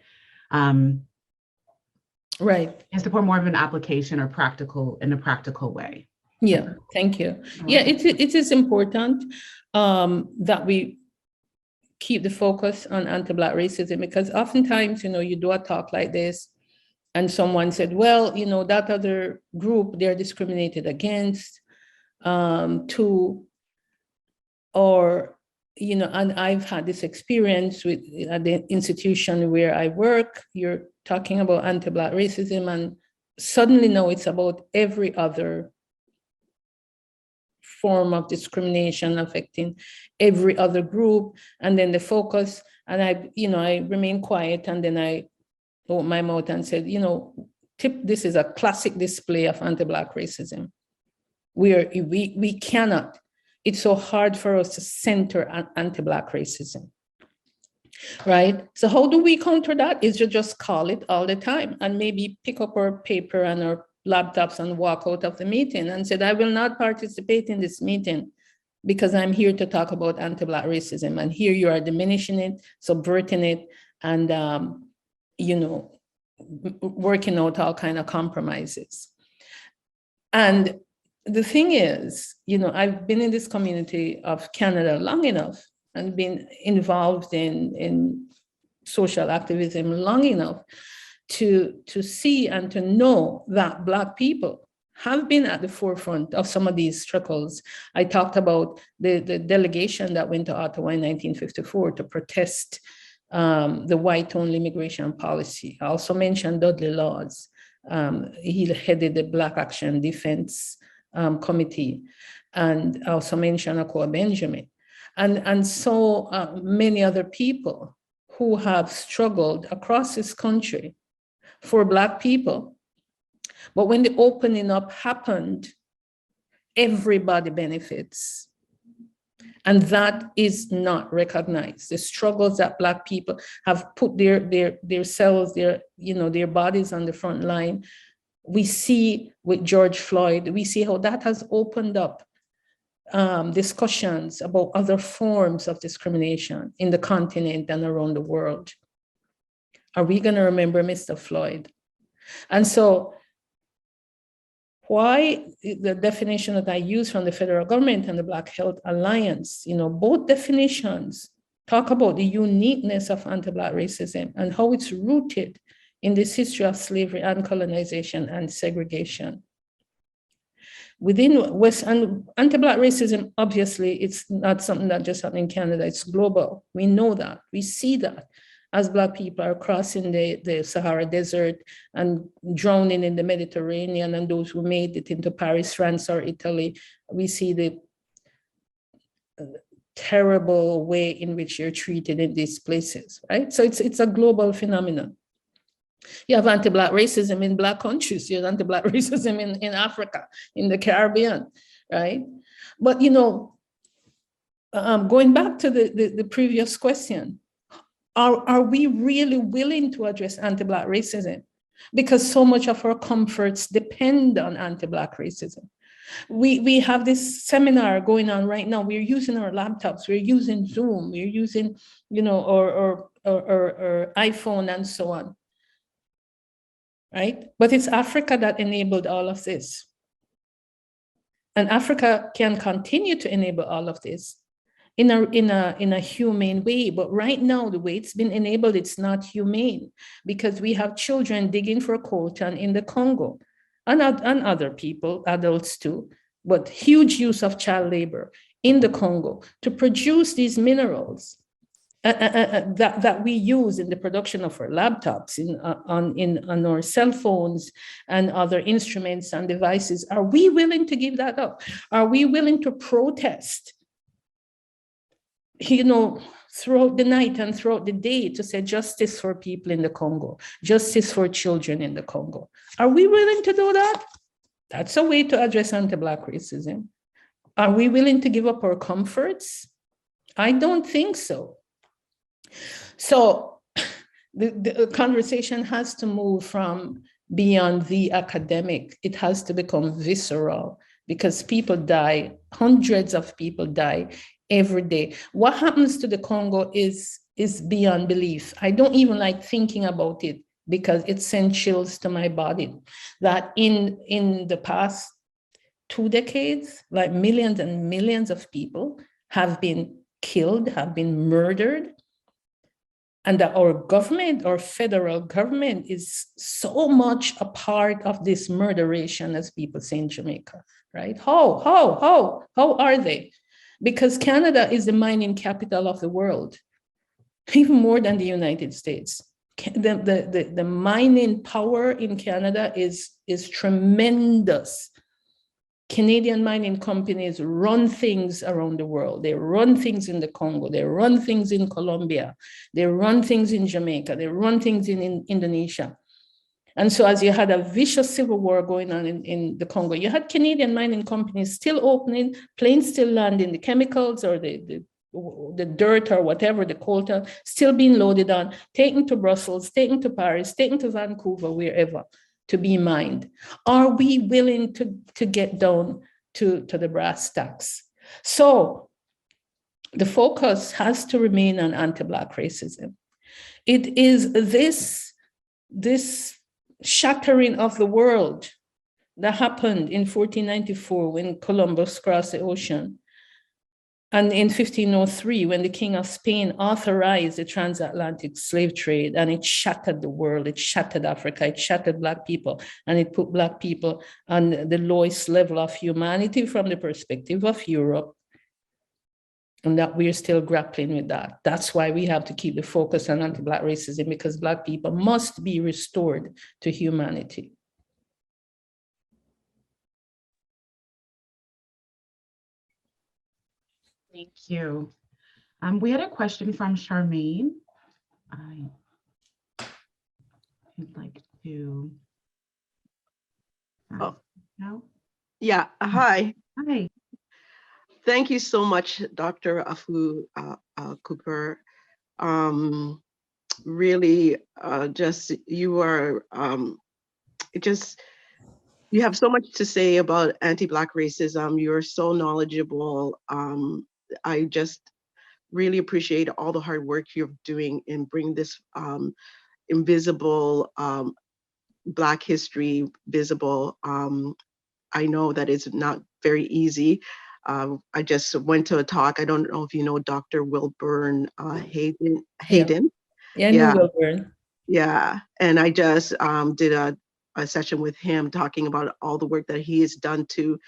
Right. It has to pour more of an application or practical in a practical way. Yeah, thank you. Yeah, it is important that we keep the focus on anti-Black racism, because oftentimes, you do a talk like this and someone said, well, that other group, they're discriminated against, too, or, and I've had this experience with at the institution where I work, you're talking about anti-Black racism, and suddenly now it's about every other form of discrimination affecting every other group. And then the focus, and I remain quiet, and then I opened my mouth and said, this is a classic display of anti-Black racism, where we cannot, it's so hard for us to center anti-Black racism, right? So how do we counter that? Is to just call it all the time and maybe pick up our paper and our laptops and walk out of the meeting and said, I will not participate in this meeting because I'm here to talk about anti-Black racism. And here you are diminishing it, subverting it, and, working out all kind of compromises. And the thing is, I've been in this community of Canada long enough and been involved in social activism long enough to see and to know that Black people have been at the forefront of some of these struggles. I talked about the delegation that went to Ottawa in 1954 to protest the white-only immigration policy. I also mentioned Dudley Laws. He headed the Black Action Defense Committee, and also mentioned Akua Benjamin. And so many other people who have struggled across this country for Black people. But when the opening up happened, everybody benefits. And that is not recognized. The struggles that Black people have put their selves, their bodies on the front line. We see with George Floyd, we see how that has opened up discussions about other forms of discrimination in the continent and around the world. Are we going to remember Mr. Floyd? And so why the definition that I use from the federal government and the Black Health Alliance, both definitions talk about the uniqueness of anti-Black racism and how it's rooted in this history of slavery and colonization and segregation. Within West, and anti-Black racism, obviously, it's not something that just happened in Canada, it's global. We know that, we see that as Black people are crossing the Sahara Desert and drowning in the Mediterranean, and those who made it into Paris, France, or Italy, we see the terrible way in which you're treated in these places, right? So it's a global phenomenon. You have anti-Black racism in Black countries, you have anti-Black racism in Africa, in the Caribbean, right? But, going back to the previous question, are we really willing to address anti-Black racism? Because so much of our comforts depend on anti-Black racism. We have this seminar going on right now. We're using our laptops, we're using Zoom, we're using, or iPhone and so on. Right? But it's Africa that enabled all of this. And Africa can continue to enable all of this in a humane way. But right now, the way it's been enabled, it's not humane, because we have children digging for coltan in the Congo, and other people, adults too, but huge use of child labor in the Congo to produce these minerals that we use in the production of our laptops, on our cell phones and other instruments and devices. Are we willing to give that up? Are we willing to protest, throughout the night and throughout the day, to say justice for people in the Congo, justice for children in the Congo? Are we willing to do that? That's a way to address anti-Black racism. Are we willing to give up our comforts? I don't think so. So the conversation has to move from beyond the academic. It has to become visceral, because people die, hundreds of people die every day. What happens to the Congo is beyond belief. I don't even like thinking about it, because it sent chills to my body that in the past 2 decades, like millions and millions of people have been killed, have been murdered, and that our government, our federal government, is so much a part of this murderation, as people say in Jamaica, right? How are they? Because Canada is the mining capital of the world, even more than the United States. The mining power in Canada is tremendous. Canadian mining companies run things around the world. They run things in the Congo. They run things in Colombia. They run things in Jamaica. They run things in Indonesia. And so as you had a vicious civil war going on in the Congo, you had Canadian mining companies still opening, planes still landing, the chemicals or the dirt or whatever, the coltan, still being loaded on, taken to Brussels, taken to Paris, taken to Vancouver, wherever, to be mined. Are we willing to get down to the brass tacks? So the focus has to remain on anti-Black racism. It is this shattering of the world that happened in 1494 when Columbus crossed the ocean, and in 1503 when the King of Spain authorized the transatlantic slave trade, and it shattered the world, it shattered Africa, it shattered Black people, and it put Black people on the lowest level of humanity from the perspective of Europe, and that we're still grappling with that. That's why we have to keep the focus on anti-Black racism, because Black people must be restored to humanity. Thank you. We had a question from Charmaine. I'd like to. Oh. No? Yeah, hi. Hi. Thank you so much, Dr. Afua Cooper. Really, you are, you have so much to say about anti-Black racism. You're so knowledgeable. I just really appreciate all the hard work you're doing in bringing this invisible Black history visible. I know that it's not very easy. I just went to a talk. I don't know if you know Dr. Wilburn Hayden. Yeah, I know Wilburn. Yeah, and I just did a session with him talking about all the work that he has done to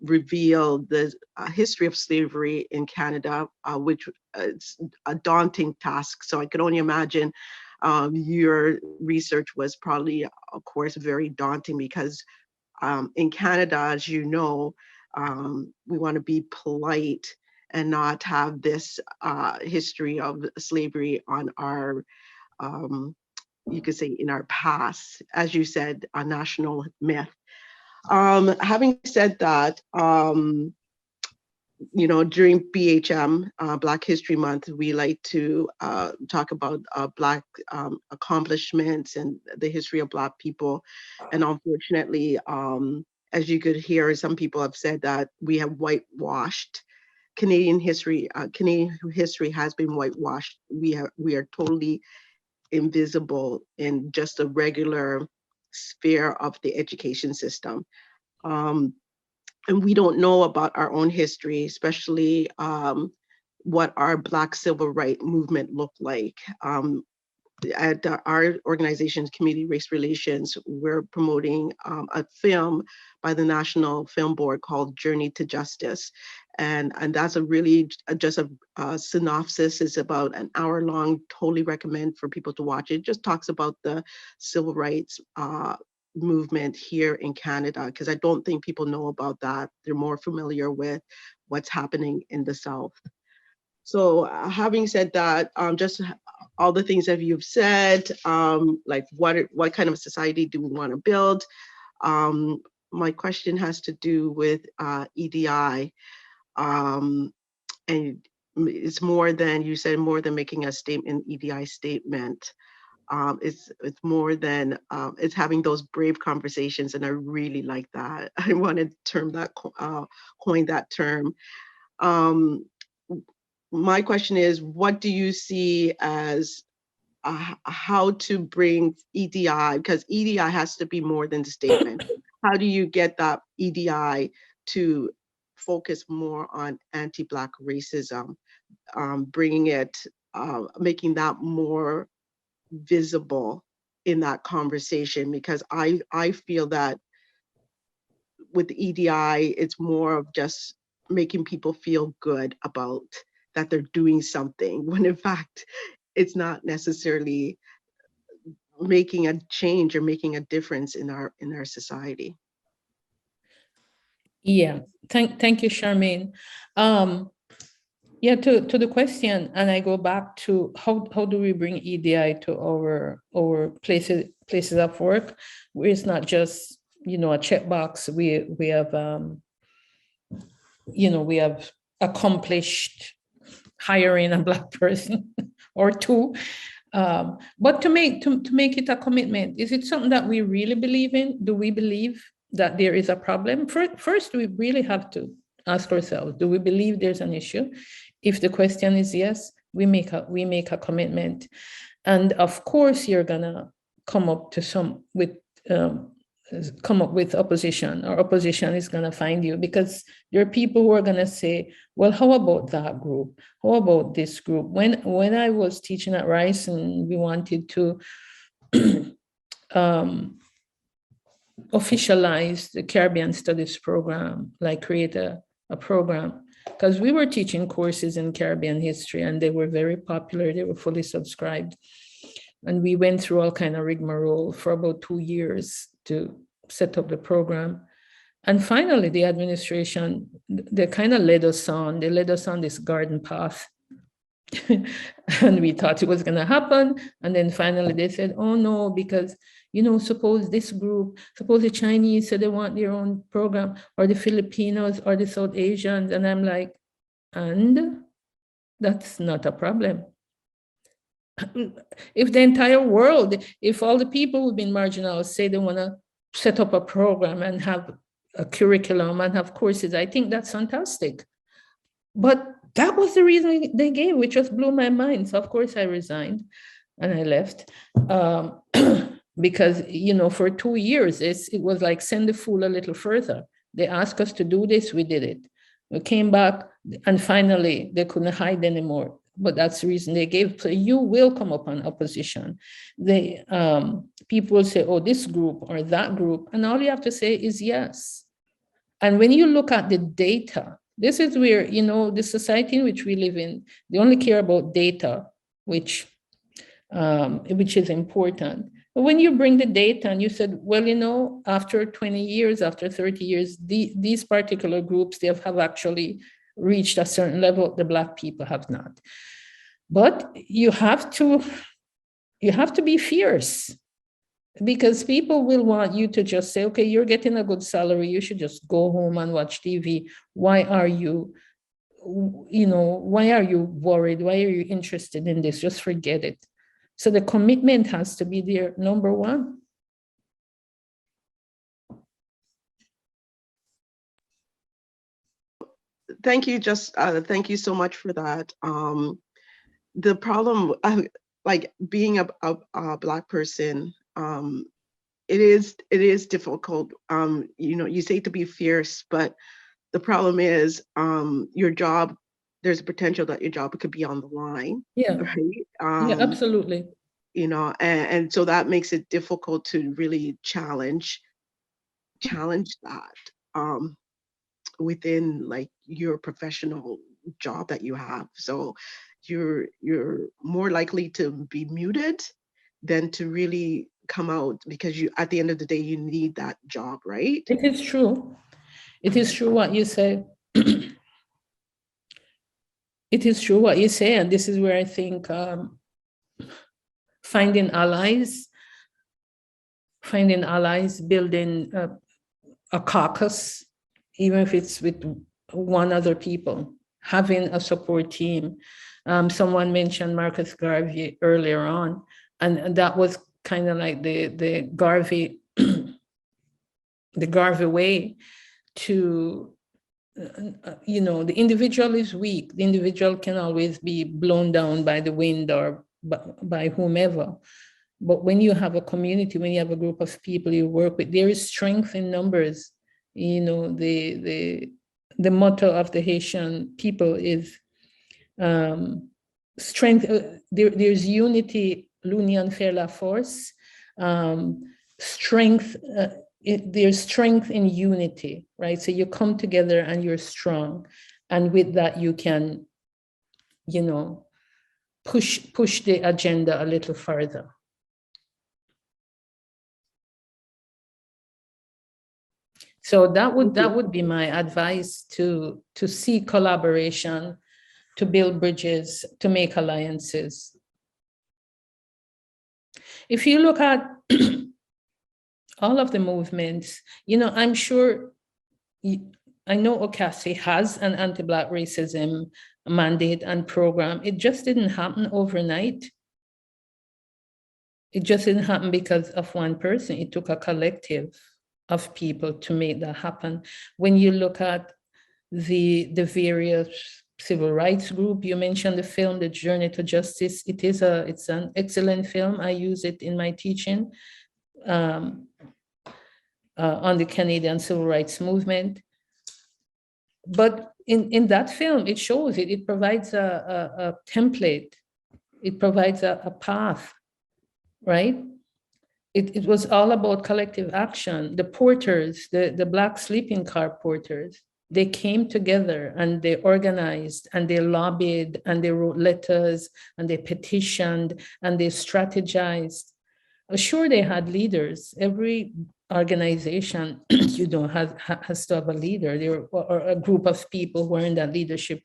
reveal the history of slavery in Canada, which is a daunting task. So I could only imagine your research was probably, of course, very daunting, because in Canada, as you know, we want to be polite and not have this history of slavery on our, you could say, in our past, as you said, a national myth. Having said that, you know, during BHM, Black History Month, we like to talk about Black accomplishments and the history of Black people. And unfortunately, as you could hear, some people have said that we have whitewashed Canadian history. Canadian history has been whitewashed. We are totally invisible in just a regular sphere of the education system. And we don't know about our own history, especially what our Black civil rights movement looked like. At our organization's Community Race Relations, we're promoting a film by the National Film Board called Journey to Justice. And that's a really just a synopsis. It's about an hour long, totally recommend for people to watch. It just talks about the civil rights movement here in Canada, because I don't think people know about that. They're more familiar with what's happening in the South. So having said that, just all the things that you've said, like what kind of society do we want to build? My question has to do with EDI. And it's more than, you said, more than making a statement, EDI statement. It's more than, it's having those brave conversations, and I really like that. I wanted to coin that term. My question is, what do you see as how to bring EDI, because EDI has to be more than the statement. How do you get that EDI to focus more on anti-Black racism, bringing it, making that more visible in that conversation? Because I feel that with EDI, it's more of just making people feel good about that they're doing something, when in fact, it's not necessarily making a change or making a difference in our society. Yeah, thank you, Charmaine. Yeah, to the question, and I go back to how do we bring EDI to our places of work, where it's not just, you know, a checkbox. We have you know, we have accomplished hiring a Black person or two. But to make it a commitment, is it something that we really believe in? Do we believe that there is a problem? First, we really have to ask ourselves, do we believe there's an issue? If the question is yes, we make a commitment. And of course, you're gonna come up with opposition, or opposition is going to find you, because there are people who are going to say, well, how about that group? How about this group? When I was teaching at Rice and we wanted to officialize the Caribbean Studies program, like create a program, because we were teaching courses in Caribbean history and they were very popular, they were fully subscribed. And we went through all kind of rigmarole for about 2 years to set up the program. And finally, the administration, they kind of led us on this garden path. And we thought it was going to happen. And then finally they said, oh no, because, you know, suppose the Chinese said they want their own program, or the Filipinos or the South Asians. And I'm like, and that's not a problem. If the entire world, if all the people who've been marginalized say they want to set up a program and have a curriculum and have courses, I think that's fantastic. But that was the reason they gave, which just blew my mind. So of course I resigned and I left, because, you know, for 2 years, it was like send the fool a little further. They asked us to do this, we did it. We came back and finally they couldn't hide anymore. But that's the reason they gave. So you will come upon opposition. They people will say, oh, this group or that group. And all you have to say is yes. And when you look at the data, this is where, you know, the society in which we live in, they only care about data, which is important. But when you bring the data and you said, well, you know, after 20 years, after 30 years, these particular groups, they have actually reached a certain level, the Black people have not. But you have to be fierce, because people will want you to just say, okay, you're getting a good salary, you should just go home and watch TV. Why are you worried? Why are you interested in this? Just forget it. So the commitment has to be there, number one. Thank you, thank you so much for that. The problem, like being a Black person, it is difficult. You know, you say to be fierce, but the problem is your job, there's a potential that your job could be on the line. Yeah, right? Yeah, absolutely. You know, and so that makes it difficult to really challenge that within like your professional job that you have. So you're more likely to be muted than to really come out, because you, at the end of the day, you need that job, right? It is true. It is true what you say. It is true what you say, and this is where I think finding allies, building a caucus, even if it's with one other people, having a support team. Someone mentioned Marcus Garvey earlier on, and that was kind of like the Garvey, the Garvey way to, you know, the individual is weak. The individual can always be blown down by the wind or by whomever. But when you have a community, when you have a group of people you work with, there is strength in numbers. You know, the motto of the Haitian people is strength. There's unity, l'union fait la force. Strength. There's strength in unity, right? So you come together and you're strong, and with that you can, you know, push the agenda a little further. So that would be my advice, to seek collaboration, to build bridges, to make alliances. If you look at all of the movements, you know, I'm sure, I know OCASI has an anti-Black racism mandate and program. It just didn't happen overnight. It just didn't happen because of one person. It took a collective of people to make that happen. When you look at the various civil rights group, you mentioned the film, The Journey to Justice. It's an excellent film. I use it in my teaching on the Canadian civil rights movement. But in that film, it shows it. It provides a template. It provides a path, right? It was all about collective action. The porters, the Black sleeping car porters, they came together and they organized and they lobbied and they wrote letters and they petitioned and they strategized. Sure, they had leaders. Every organization, you know, has to have a leader, or a group of people who are in that leadership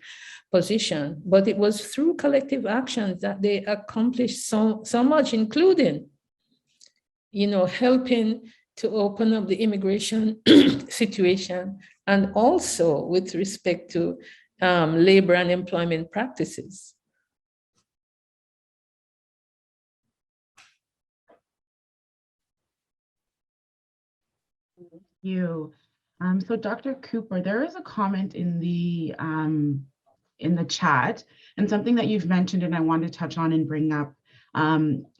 position. But it was through collective actions that they accomplished so much, including, you know, helping to open up the immigration situation, and also with respect to labor and employment practices. You. So Dr. Cooper, there is a comment in the chat, and something that you've mentioned and I want to touch on and bring up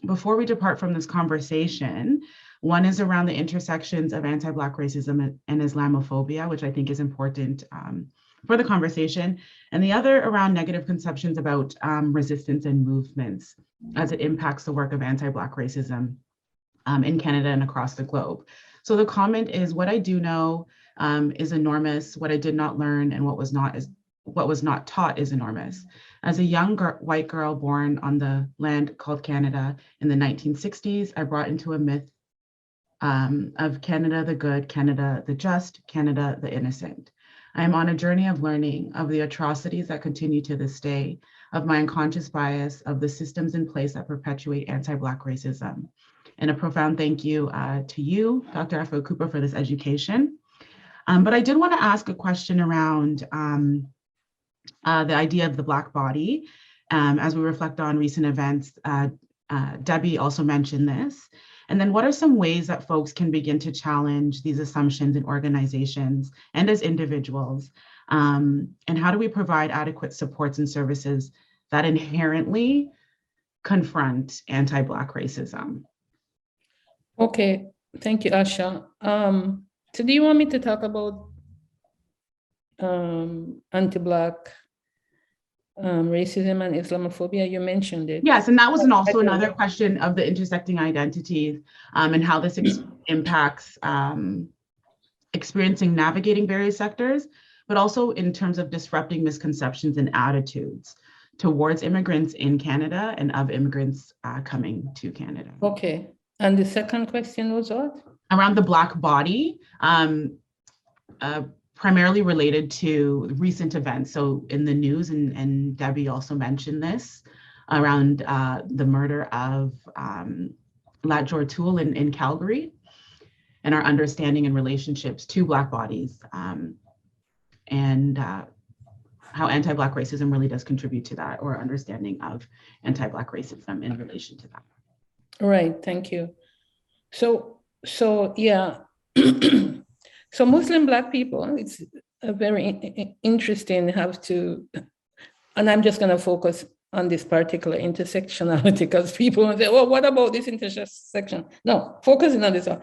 before we depart from this conversation. One is around the intersections of anti-Black racism and Islamophobia, which I think is important for the conversation, and the other around negative conceptions about resistance and movements as it impacts the work of anti-Black racism in Canada and across the globe. So the comment is, what I do know is enormous. What I did not learn and what was not taught is enormous. As a young white girl born on the land called Canada in the 1960s, I brought into a myth of Canada the good, Canada the just, Canada the innocent. I am on a journey of learning of the atrocities that continue to this day, of my unconscious bias, of the systems in place that perpetuate anti-Black racism. And a profound thank you to you, Dr. Afua Cooper, for this education. But I did want to ask a question around the idea of the Black body. As we reflect on recent events, Debbie also mentioned this. And then what are some ways that folks can begin to challenge these assumptions in organizations and as individuals? And how do we provide adequate supports and services that inherently confront anti-Black racism? Okay, thank you, Asha. So do you want me to talk about anti-Black racism and Islamophobia? You mentioned it. Yes, and that was also another question of the intersecting identities and how this impacts experiencing navigating various sectors, but also in terms of disrupting misconceptions and attitudes towards immigrants in Canada and of immigrants coming to Canada. Okay. And the second question was what? Around the Black body, primarily related to recent events. So in the news, and Debbie also mentioned this, around the murder of Latjor O'Toole in Calgary, and our understanding and relationships to Black bodies, and how anti-Black racism really does contribute to that, or understanding of anti-Black racism in relation to that. Right, thank you. So yeah, so Muslim Black people, it's a very interesting, and I'm just going to focus on this particular intersectionality, because people will say, well, what about this intersection? No, focusing on this one.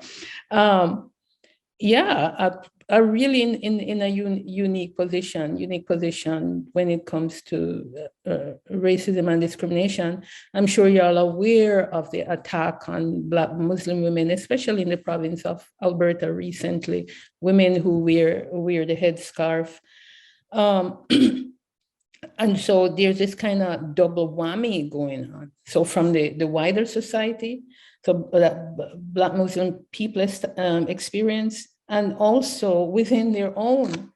Are really in a unique position when it comes to racism and discrimination. I'm sure you're all aware of the attack on Black Muslim women, especially in the province of Alberta recently, women who wear the headscarf. And so there's this kind of double whammy going on. So from the wider society, so that Black Muslim people experience, and also within their own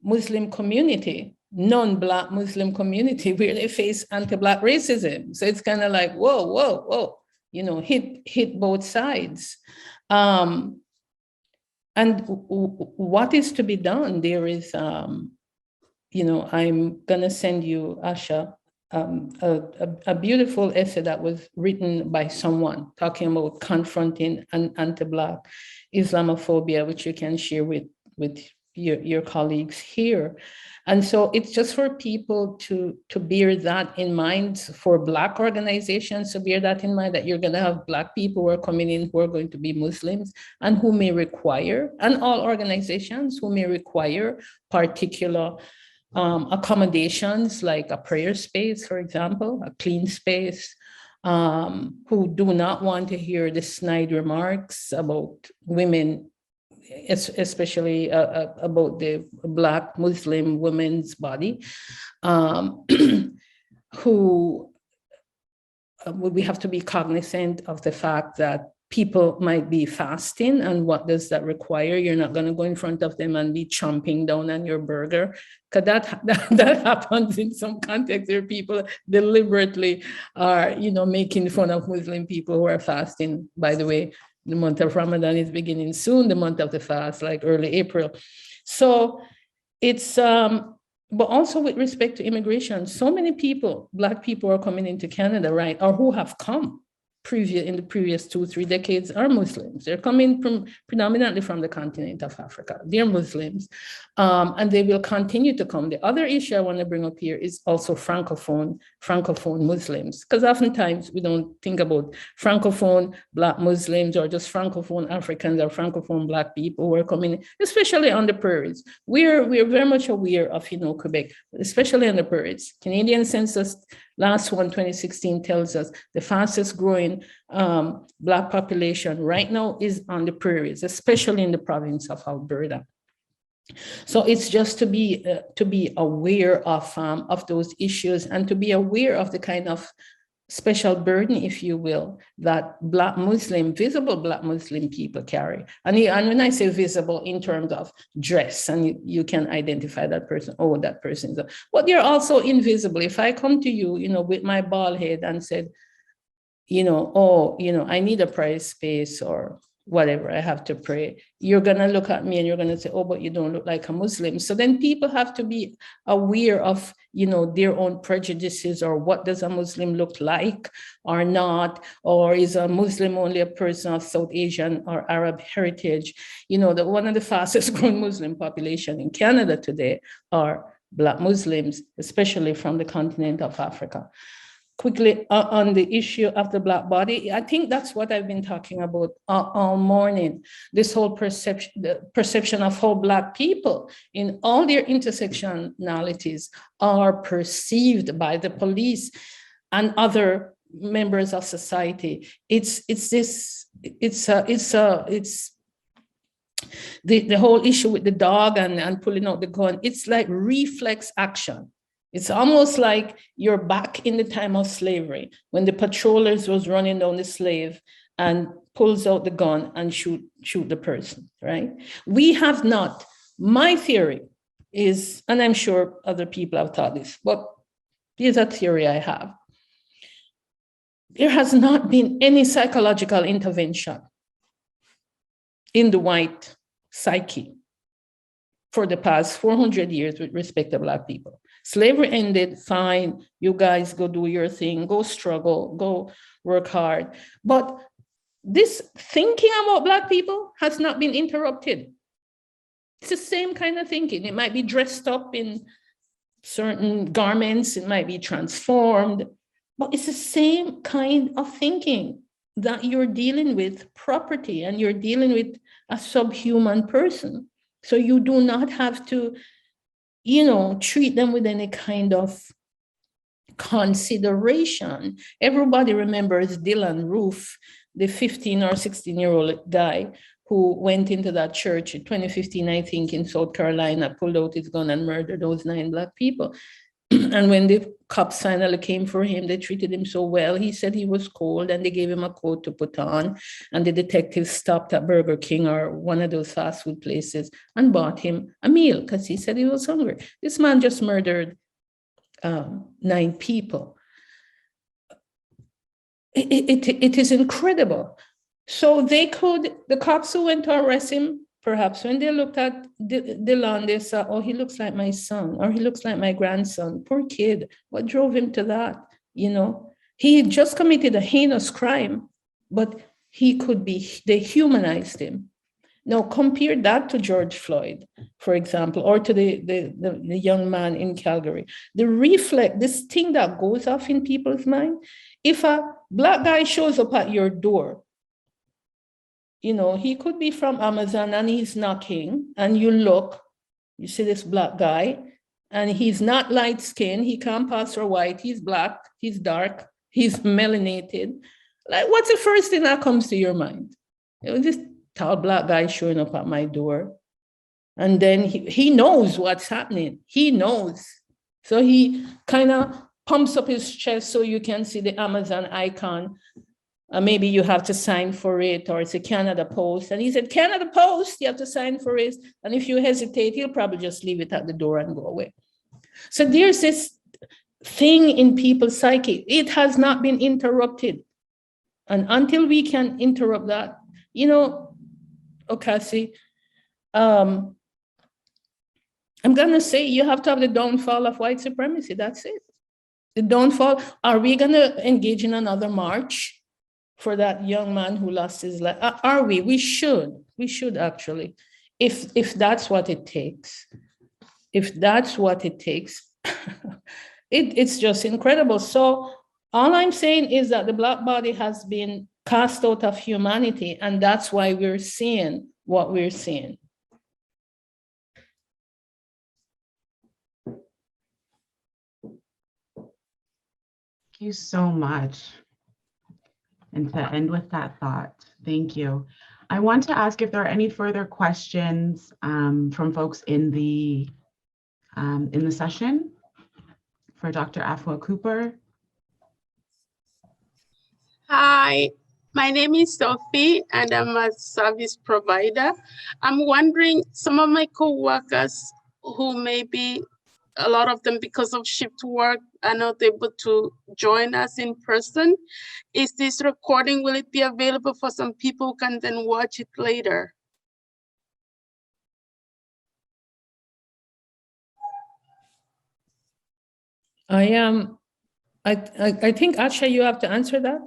Muslim community, non-Black Muslim community, where they face anti-Black racism. So it's kind of like, whoa, hit both sides. And what is to be done? There is, I'm gonna send you, Asha, a beautiful essay that was written by someone talking about confronting an anti-Black Islamophobia, which you can share with your colleagues here. And so it's just for people to bear that in mind, for Black organizations to bear that in mind, that you're going to have Black people who are coming in who are going to be Muslims and who may require, and all organizations who may require particular accommodations, like a prayer space, for example, a clean space, who do not want to hear the snide remarks about women, especially about the Black Muslim woman's body, who we have to be cognizant of the fact that people might be fasting, and what does that require? You're not going to go in front of them and be chomping down on your burger, because that happens in some contexts where people deliberately are, making fun of Muslim people who are fasting. By the way, the month of Ramadan is beginning soon, the month of the fast, like early April. So it's, but also with respect to immigration, so many people, Black people are coming into Canada, right, or who have come in the previous 2-3 decades are Muslims. They're coming predominantly from the continent of Africa. They're Muslims, and they will continue to come. The other issue I want to bring up here is also Francophone Muslims, because oftentimes we don't think about Francophone Black Muslims or just Francophone Africans or Francophone Black people who are coming, especially on the prairies. We're very much aware of, Quebec, especially on the prairies. Canadian census, last one, 2016, tells us the fastest growing Black population right now is on the prairies, especially in the province of Alberta. So it's just to be aware of those issues, and to be aware of the kind of special burden, if you will, that visible Black Muslim people carry. And when I say visible, in terms of dress, and you can identify that person, that person is, but they're also invisible. If I come to you, with my bald head and said, I need a prayer space or whatever, I have to pray, you're gonna look at me and you're gonna say, but you don't look like a Muslim. So then people have to be aware of, their own prejudices, or what does a Muslim look like or not, or is a Muslim only a person of South Asian or Arab heritage? One of the fastest growing Muslim population in Canada today are Black Muslims, especially from the continent of Africa. Quickly on the issue of the Black body, I think that's what I've been talking about all morning. This whole perception of how Black people in all their intersectionalities are perceived by the police and other members of society. It's the whole issue with the dog and pulling out the gun. It's like reflex action. It's almost like you're back in the time of slavery, when the patrollers was running down the slave and pulls out the gun and shoot the person, right? We have not. My theory is, and I'm sure other people have thought this, but here's a theory I have. There has not been any psychological intervention in the white psyche for the past 400 years with respect to Black people. Slavery ended, fine, you guys go do your thing, go struggle, go work hard. But this thinking about Black people has not been interrupted. It's the same kind of thinking. It might be dressed up in certain garments, it might be transformed, but it's the same kind of thinking that you're dealing with property and you're dealing with a subhuman person. So you do not have to, treat them with any kind of consideration. Everybody remembers Dylan Roof, the 15 or 16-year-old guy who went into that church in 2015, I think, in South Carolina, pulled out his gun and murdered those 9 Black people. And when the cops finally came for him, they treated him so well. He said he was cold and they gave him a coat to put on. And the detective stopped at Burger King or one of those fast food places and bought him a meal because he said he was hungry. This man just murdered 9 people. It is incredible. So the cops who went to arrest him, perhaps when they looked at Dylan, they said, oh, he looks like my son, or he looks like my grandson. Poor kid. What drove him to that? He had just committed a heinous crime, but they humanized him. Now compare that to George Floyd, for example, or to the young man in Calgary. This thing that goes off in people's mind, if a Black guy shows up at your door, he could be from Amazon and he's knocking and you see this Black guy and he's not light skinned, he can't pass for white, he's Black, he's dark, he's melanated. Like, what's the first thing that comes to your mind? This tall Black guy showing up at my door. And then he knows what's happening. He knows. So he kind of pumps up his chest so you can see the Amazon icon. Maybe you have to sign for it, or it's a Canada Post. And he said, Canada Post, you have to sign for it. And if you hesitate, he'll probably just leave it at the door and go away. So there's this thing in people's psyche. It has not been interrupted. And until we can interrupt that, OCASI, I'm going to say you have to have the downfall of white supremacy. That's it. The downfall. Are we going to engage in another march for that young man who lost his life? Are we? We should. We should actually, if that's what it takes. If that's what it takes, it's just incredible. So all I'm saying is that the Black body has been cast out of humanity, and that's why we're seeing what we're seeing. Thank you so much. And to end with that thought, thank you. I want to ask if there are any further questions from folks in the session for Dr. Afua Cooper. Hi, my name is Sophie and I'm a service provider. I'm wondering, some of my co-workers who maybe a lot of them because of shift work are not able to join us in person. Is this recording, will it be available for some people who can then watch it later? I think, Asha, you have to answer that.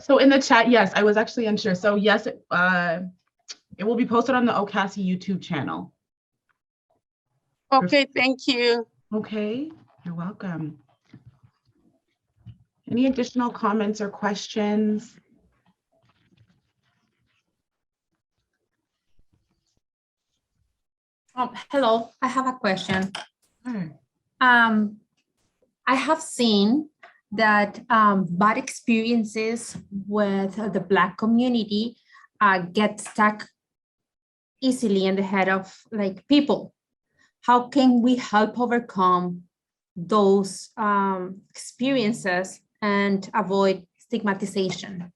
So in the chat, yes, I was actually unsure. So yes, it will be posted on the OCASI YouTube channel. Okay, thank you. Okay, you're welcome. Any additional comments or questions? Hello, I have a question. Sure. I have seen that bad experiences with the Black community get stuck easily in the head of people. How can we help overcome those experiences and avoid stigmatization?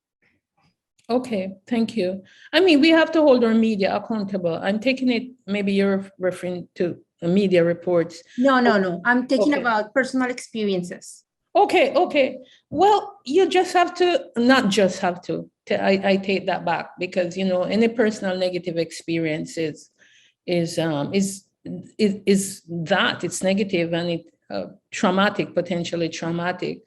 Okay, thank you. I mean, we have to hold our media accountable. I'm taking it, maybe you're referring to media reports. No. I'm talking about personal experiences. Okay. Well, you just have to, not just have to, I take that back, because, any personal negative experience is that it's negative and it traumatic, potentially traumatic.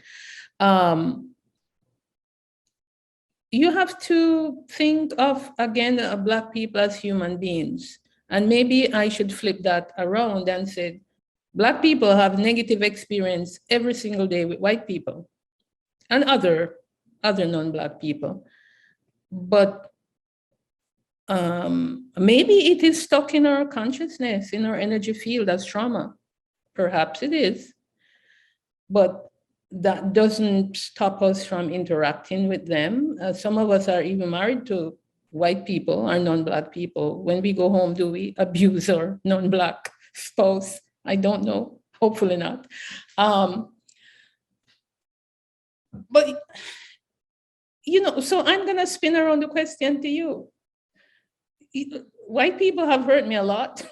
You have to think of, again, Black people as human beings. And maybe I should flip that around and say, Black people have negative experience every single day with white people and other non-Black people. But maybe it is stuck in our consciousness, in our energy field as trauma. Perhaps it is. But that doesn't stop us from interacting with them. Some of us are even married to white people or non-Black people. When we go home, do we abuse our non-Black spouse? I don't know, hopefully not. But, you know, so I'm gonna spin around the question to you. White people have hurt me a lot,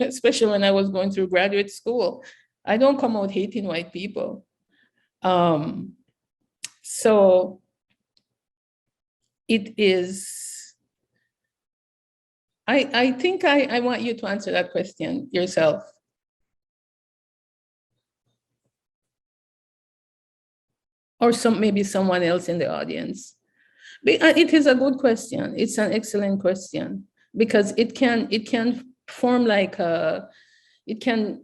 especially when I was going through graduate school. I don't come out hating white people. So it is, I think I want you to answer that question yourself. Or maybe someone else in the audience. But it is a good question. It's an excellent question because it can form like it can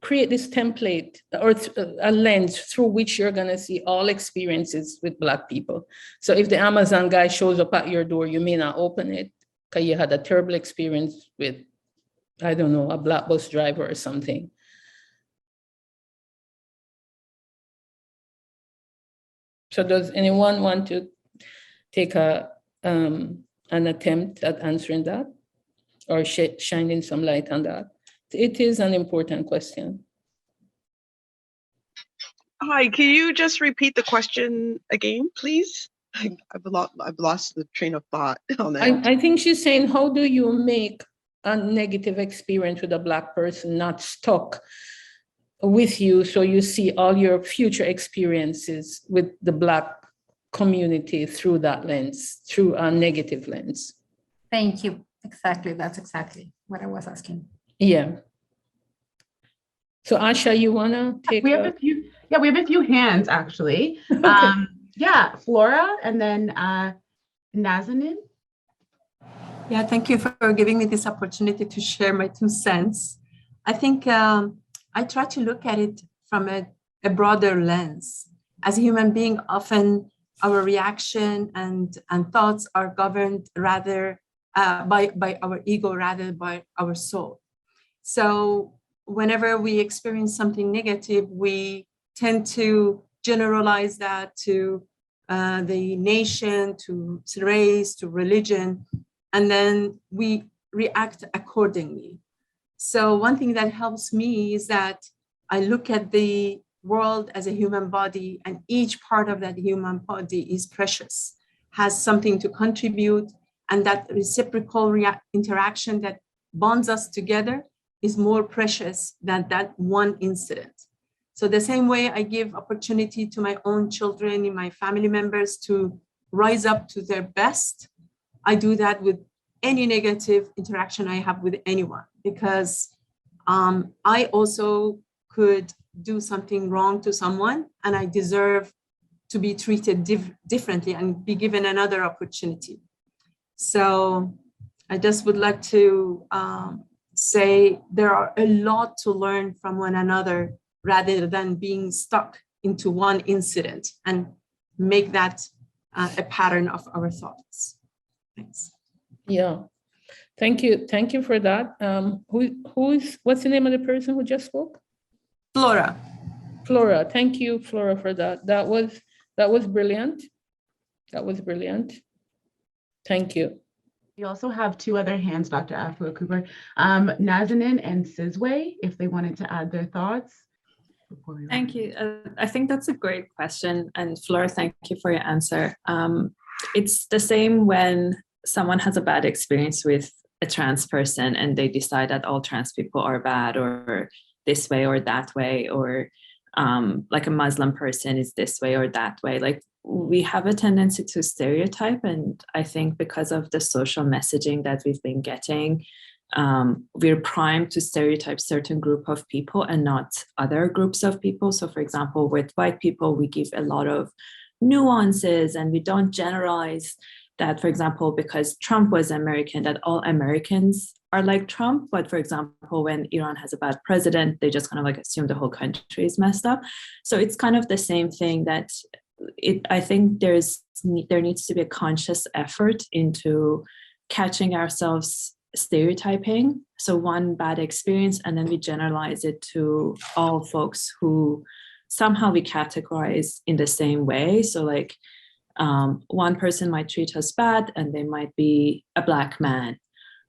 create this template or a lens through which you're gonna see all experiences with Black people. So if the Amazon guy shows up at your door, you may not open it because you had a terrible experience with, I don't know, a Black bus driver or something. So does anyone want to take an attempt at answering that or shining some light on that? It is an important question. Hi, can you just repeat the question again, please? I've lost the train of thought on that. I think she's saying, how do you make a negative experience with a Black person not stuck with you so you see all your future experiences with the Black community through that lens, through a negative lens? Thank you. Exactly. That's exactly what I was asking. Yeah. So Asha, you wanna take? We have a few hands actually. Okay. Yeah, Flora and then Nazanin. Yeah, thank you for giving me this opportunity to share my 2 cents. I think I try to look at it from a broader lens. As a human being, often our reaction and thoughts are governed rather by our ego rather by our soul. So whenever we experience something negative, we tend to generalize that to the nation, to race, to religion, and then we react accordingly. So one thing that helps me is that I look at the world as a human body, and each part of that human body is precious, has something to contribute, and that reciprocal interaction that bonds us together is more precious than that one incident. So the same way I give opportunity to my own children and my family members to rise up to their best, I do that with any negative interaction I have with anyone, because I also could do something wrong to someone and I deserve to be treated differently and be given another opportunity. So I just would like to say there are a lot to learn from one another rather than being stuck into one incident and make that a pattern of our thoughts. Thanks. Yeah, thank you for that. What's the name of the person who just spoke? Flora. Flora, thank you, Flora, for that. That was brilliant. That was brilliant. Thank you. We also have 2 other hands, Dr. Afua Cooper, Nazanin and Sizwe, if they wanted to add their thoughts. Thank you. I think that's a great question. And Flora, thank you for your answer. It's the same when someone has a bad experience with a trans person and they decide that all trans people are bad or this way or that way, or like a Muslim person is this way or that way. Like, we have a tendency to stereotype. And I think because of the social messaging that we've been getting, we're primed to stereotype certain group of people and not other groups of people. So for example, with white people, we give a lot of nuances and we don't generalize that, for example, because Trump was American, that all Americans are like Trump, but for example, when Iran has a bad president, they just kind of like assume the whole country is messed up. So it's kind of the same thing that I think there needs to be a conscious effort into catching ourselves stereotyping. So one bad experience, and then we generalize it to all folks who somehow we categorize in the same way. So like one person might treat us bad and they might be a Black man.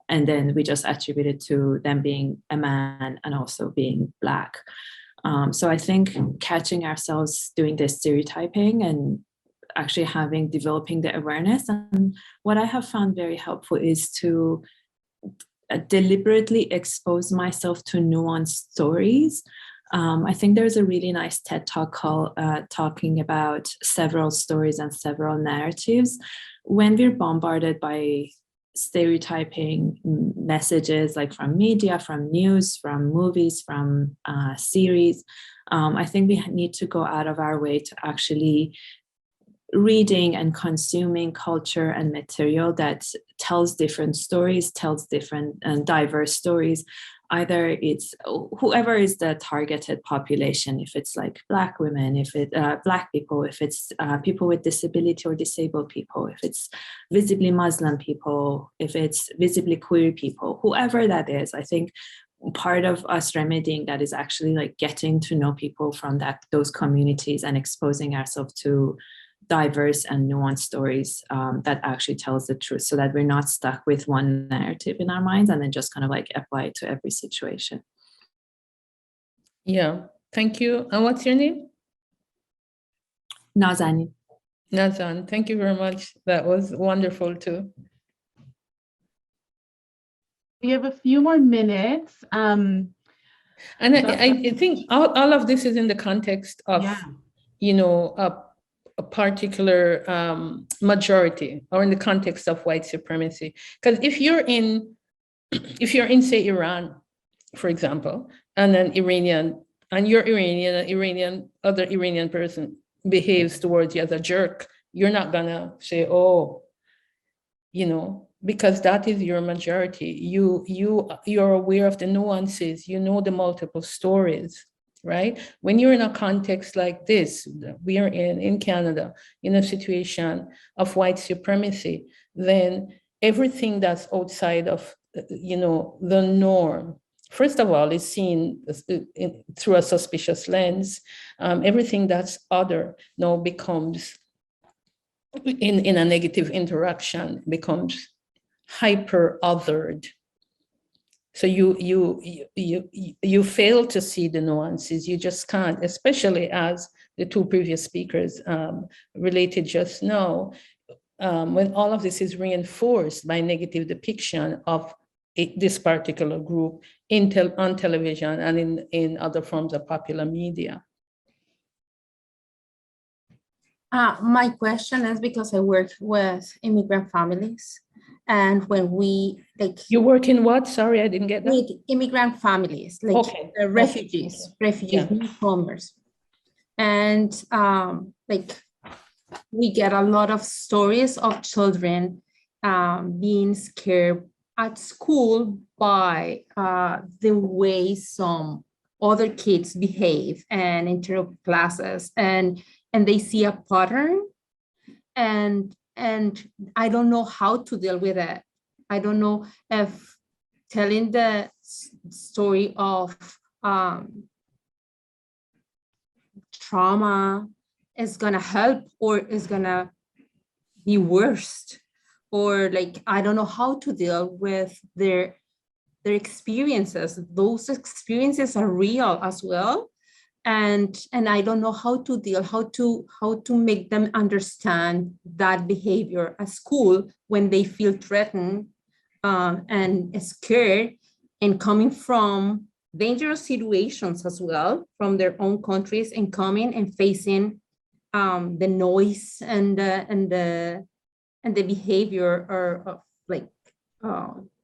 And then we just attribute it to them being a man and also being Black. So I think catching ourselves doing this stereotyping and actually developing the awareness. And what I have found very helpful is to deliberately expose myself to nuanced stories. I think there's a really nice TED Talk talking about several stories and several narratives. When we're bombarded by stereotyping messages, like from media, from news, from movies, from series, I think we need to go out of our way to actually reading and consuming culture and material that tells different stories, tells different and diverse stories. Either it's whoever is the targeted population, if it's like Black women, if it's Black people, if it's people with disability or disabled people, if it's visibly Muslim people, if it's visibly queer people, whoever that is. I think part of us remedying that is actually like getting to know people from those communities and exposing ourselves to diverse and nuanced stories that actually tells the truth, so that we're not stuck with one narrative in our minds and then just kind of like apply it to every situation. Yeah, thank you. And what's your name? Nazani. Nazan, thank you very much. That was wonderful too. We have a few more minutes. And I think all of this is in the context of, a particular majority, or in the context of white supremacy. Because if you're in, say, Iran, for example, and an Iranian, and you're Iranian, other Iranian person behaves towards you as a jerk, you're not gonna say, oh, because that is your majority. You're aware of the nuances, you know the multiple stories, right? When you're in a context like this, we are in Canada, in a situation of white supremacy, then everything that's outside of, the norm, first of all, is seen through a suspicious lens. Everything that's other now becomes, in a negative interaction, becomes hyper-othered. So you fail to see the nuances. You just can't, especially as the two previous speakers related just now, when all of this is reinforced by negative depiction of this particular group on television and in other forms of popular media. My question is because I work with immigrant families, and when we you work in what? Sorry, I didn't get that. With immigrant families, refugees, newcomers, and we get a lot of stories of children being scared at school by the way some other kids behave and interrupt classes, and they see a pattern, and I don't know how to deal with it. I don't know if telling the story of trauma is gonna help or is gonna be worse, or I don't know how to deal with their experiences. Those experiences are real as well. And I don't know how to deal, how to make them understand that behavior at school when they feel threatened and scared, and coming from dangerous situations as well from their own countries, and coming and facing the noise and the behavior of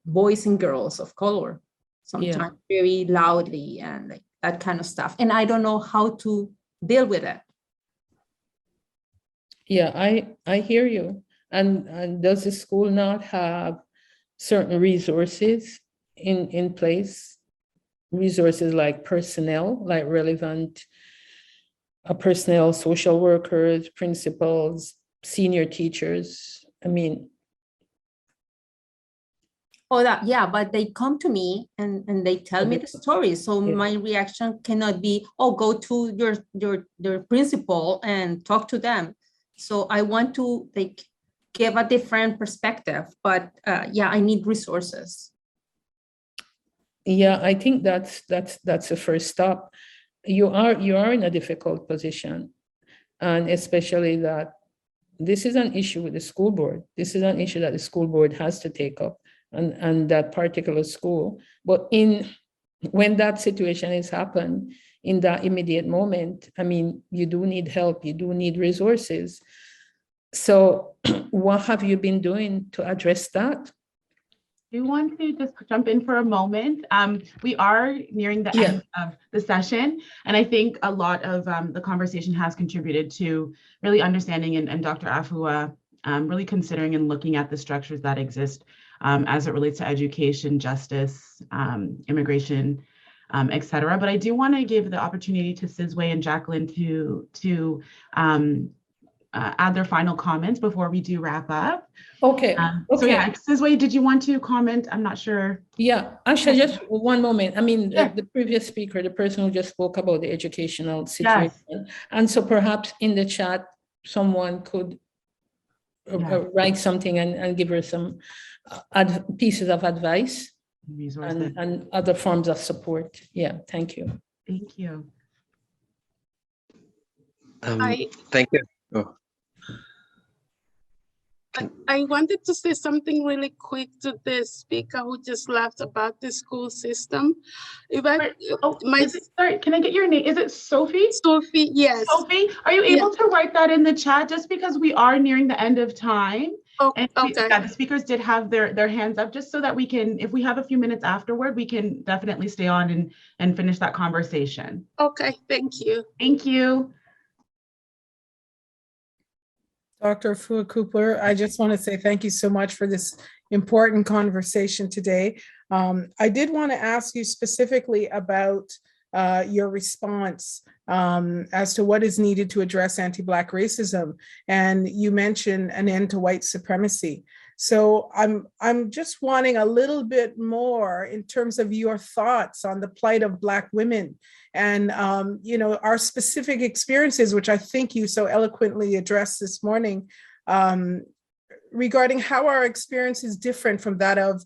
boys and girls of color, sometimes very loudly and that kind of stuff. And I don't know how to deal with it. Yeah, I hear you. And does the school not have certain resources in place, resources like personnel, like relevant personnel, social workers, principals, senior teachers. I mean, Oh, that, yeah, but they come to me and they tell me the story. So my reaction cannot be, oh, go to your principal and talk to them. So I want to like give a different perspective, but yeah, I need resources. yeah, I think that's the first step. You are in a difficult position, and especially that this is an issue with the school board. This is an issue that the school board has to take up, and that particular school. But when that situation has happened, in that immediate moment, I mean, you do need help, you do need resources. So what have you been doing to address that? Do you want to just jump in for a moment? We are nearing the end of the session, and I think a lot of the conversation has contributed to really understanding and Dr. Afua really considering and looking at the structures that exist as it relates to education, justice, immigration, et cetera. But I do want to give the opportunity to Sizwe and Jacqueline to add their final comments before we do wrap up. Okay. So yeah, Sizwe, did you want to comment? I'm not sure. Yeah, actually, just one moment. I mean, the previous speaker, the person who just spoke about the educational situation. Yes. And so perhaps in the chat, someone could write something and give her some pieces of advice and other forms of support. Yeah, thank you. Thank you. Thank you. Oh. I wanted to say something really quick to the speaker who just laughed about the school system. If I, sorry, can I get your name? Is it Sophie? Sophie, yes. Sophie, are you able to write that in the chat just because we are nearing the end of time? Okay. The speakers did have their hands up just so that we can, if we have a few minutes afterward, we can definitely stay on and finish that conversation. Okay, thank you. Thank you. Dr. Afua Cooper, I just want to say thank you so much for this important conversation today. I did want to ask you specifically about your response as to what is needed to address anti-Black racism. And you mentioned an end to white supremacy. So I'm just wanting a little bit more in terms of your thoughts on the plight of Black women and our specific experiences, which I think you so eloquently addressed this morning, regarding how our experience is different from that of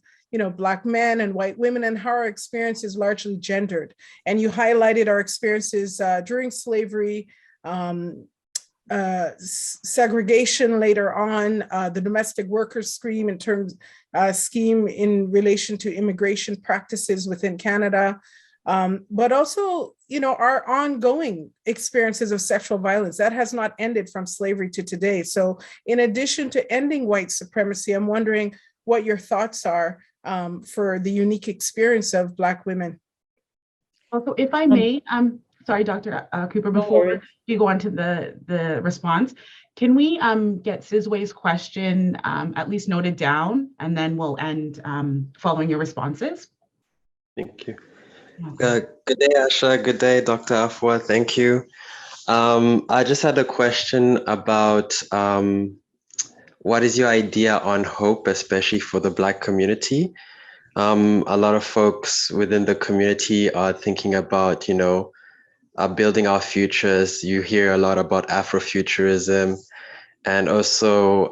Black men and white women, and how our experience is largely gendered. And you highlighted our experiences during slavery, segregation later on, the domestic workers scheme scheme in relation to immigration practices within Canada, but also, our ongoing experiences of sexual violence that has not ended from slavery to today. So in addition to ending white supremacy, I'm wondering what your thoughts are for the unique experience of Black women. Also, if I may, sorry, Dr. Cooper, before you go on to the response, can we get Sizwe's question at least noted down, and then we'll end following your responses? Thank you. Good day, Asha. Good day, Dr. Afua. Thank you. I just had a question about what is your idea on hope, especially for the Black community? A lot of folks within the community are thinking about, building our futures. You hear a lot about Afrofuturism, and also,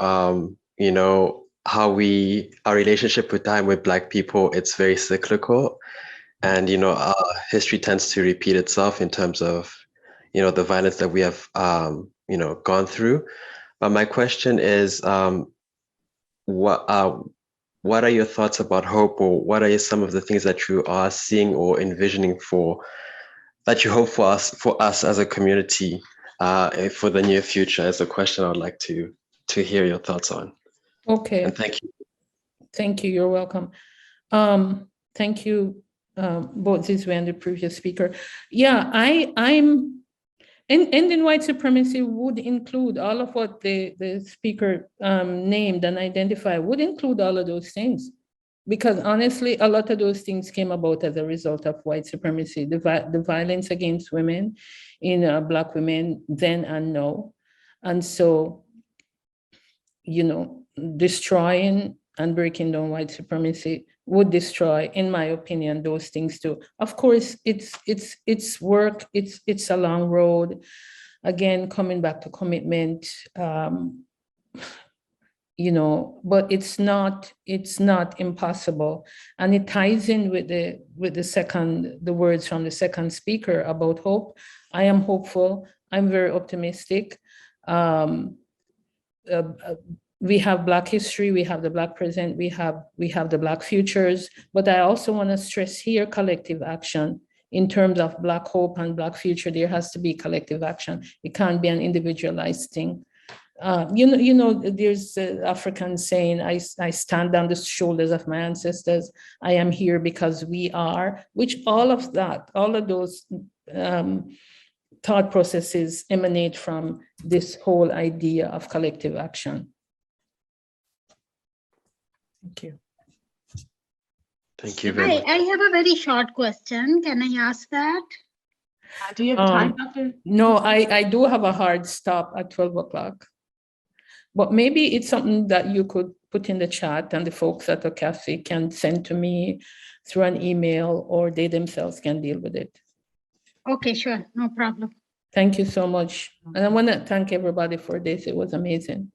how our relationship with time with Black people, it's very cyclical. And, our history tends to repeat itself in terms of, the violence that we have, gone through. But my question is, what are your thoughts about hope, or what are some of the things that you are seeing or envisioning that you hope for us as a community for the near future? Is a question I would like to hear your thoughts on. Okay. And thank you. Thank you. You're welcome. Thank you, both Sizwe and the previous speaker. Yeah, I'm ending white supremacy would include all of what the speaker named and identified, would include all of those things. because honestly, a lot of those things came about as a result of white supremacy, the violence against women, Black women then and now. And so, destroying and breaking down white supremacy would destroy, in my opinion, those things too. Of course, it's work, it's a long road. Again, coming back to commitment, but it's not impossible. And it ties in with the words from the second speaker about hope. I am hopeful. I'm very optimistic. We have Black history, we have the Black present, we have the Black futures, but I also want to stress here collective action. In terms of Black hope and Black future, there has to be collective action. It can't be an individualized thing. There's an African saying, I stand on the shoulders of my ancestors. I am here because we are, which all of those thought processes emanate from this whole idea of collective action. Thank you. Thank you very much. I have a very short question. Can I ask that? Do you have time, Dr.? No, I do have a hard stop at 12 o'clock. But maybe it's something that you could put in the chat and the folks at OCASI can send to me through an email, or they themselves can deal with it. Okay, sure. No problem. Thank you so much. And I want to thank everybody for this. It was amazing.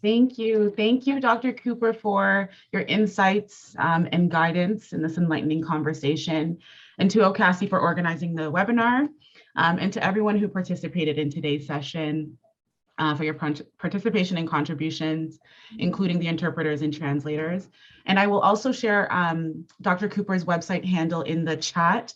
Thank you. Thank you, Dr. Cooper, for your insights and guidance in this enlightening conversation, and to OCASI for organizing the webinar, and to everyone who participated in today's session for your participation and contributions, including the interpreters and translators. And I will also share Dr. Cooper's website handle in the chat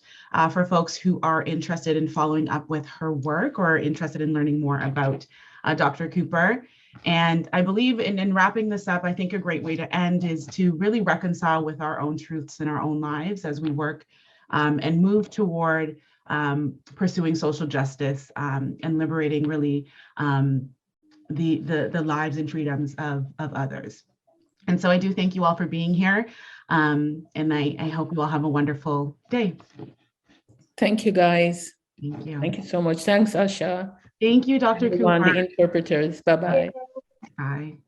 for folks who are interested in following up with her work or interested in learning more about Dr. Cooper. And I believe in wrapping this up, I think a great way to end is to really reconcile with our own truths in our own lives as we work and move toward pursuing social justice and liberating really the lives and freedoms of others. And so I do thank you all for being here. And I hope you all have a wonderful day. Thank you, guys. Thank you. Thank you so much. Thanks, Asha. Thank you, Dr. Cooper. The interpreters. Bye-bye. Bye.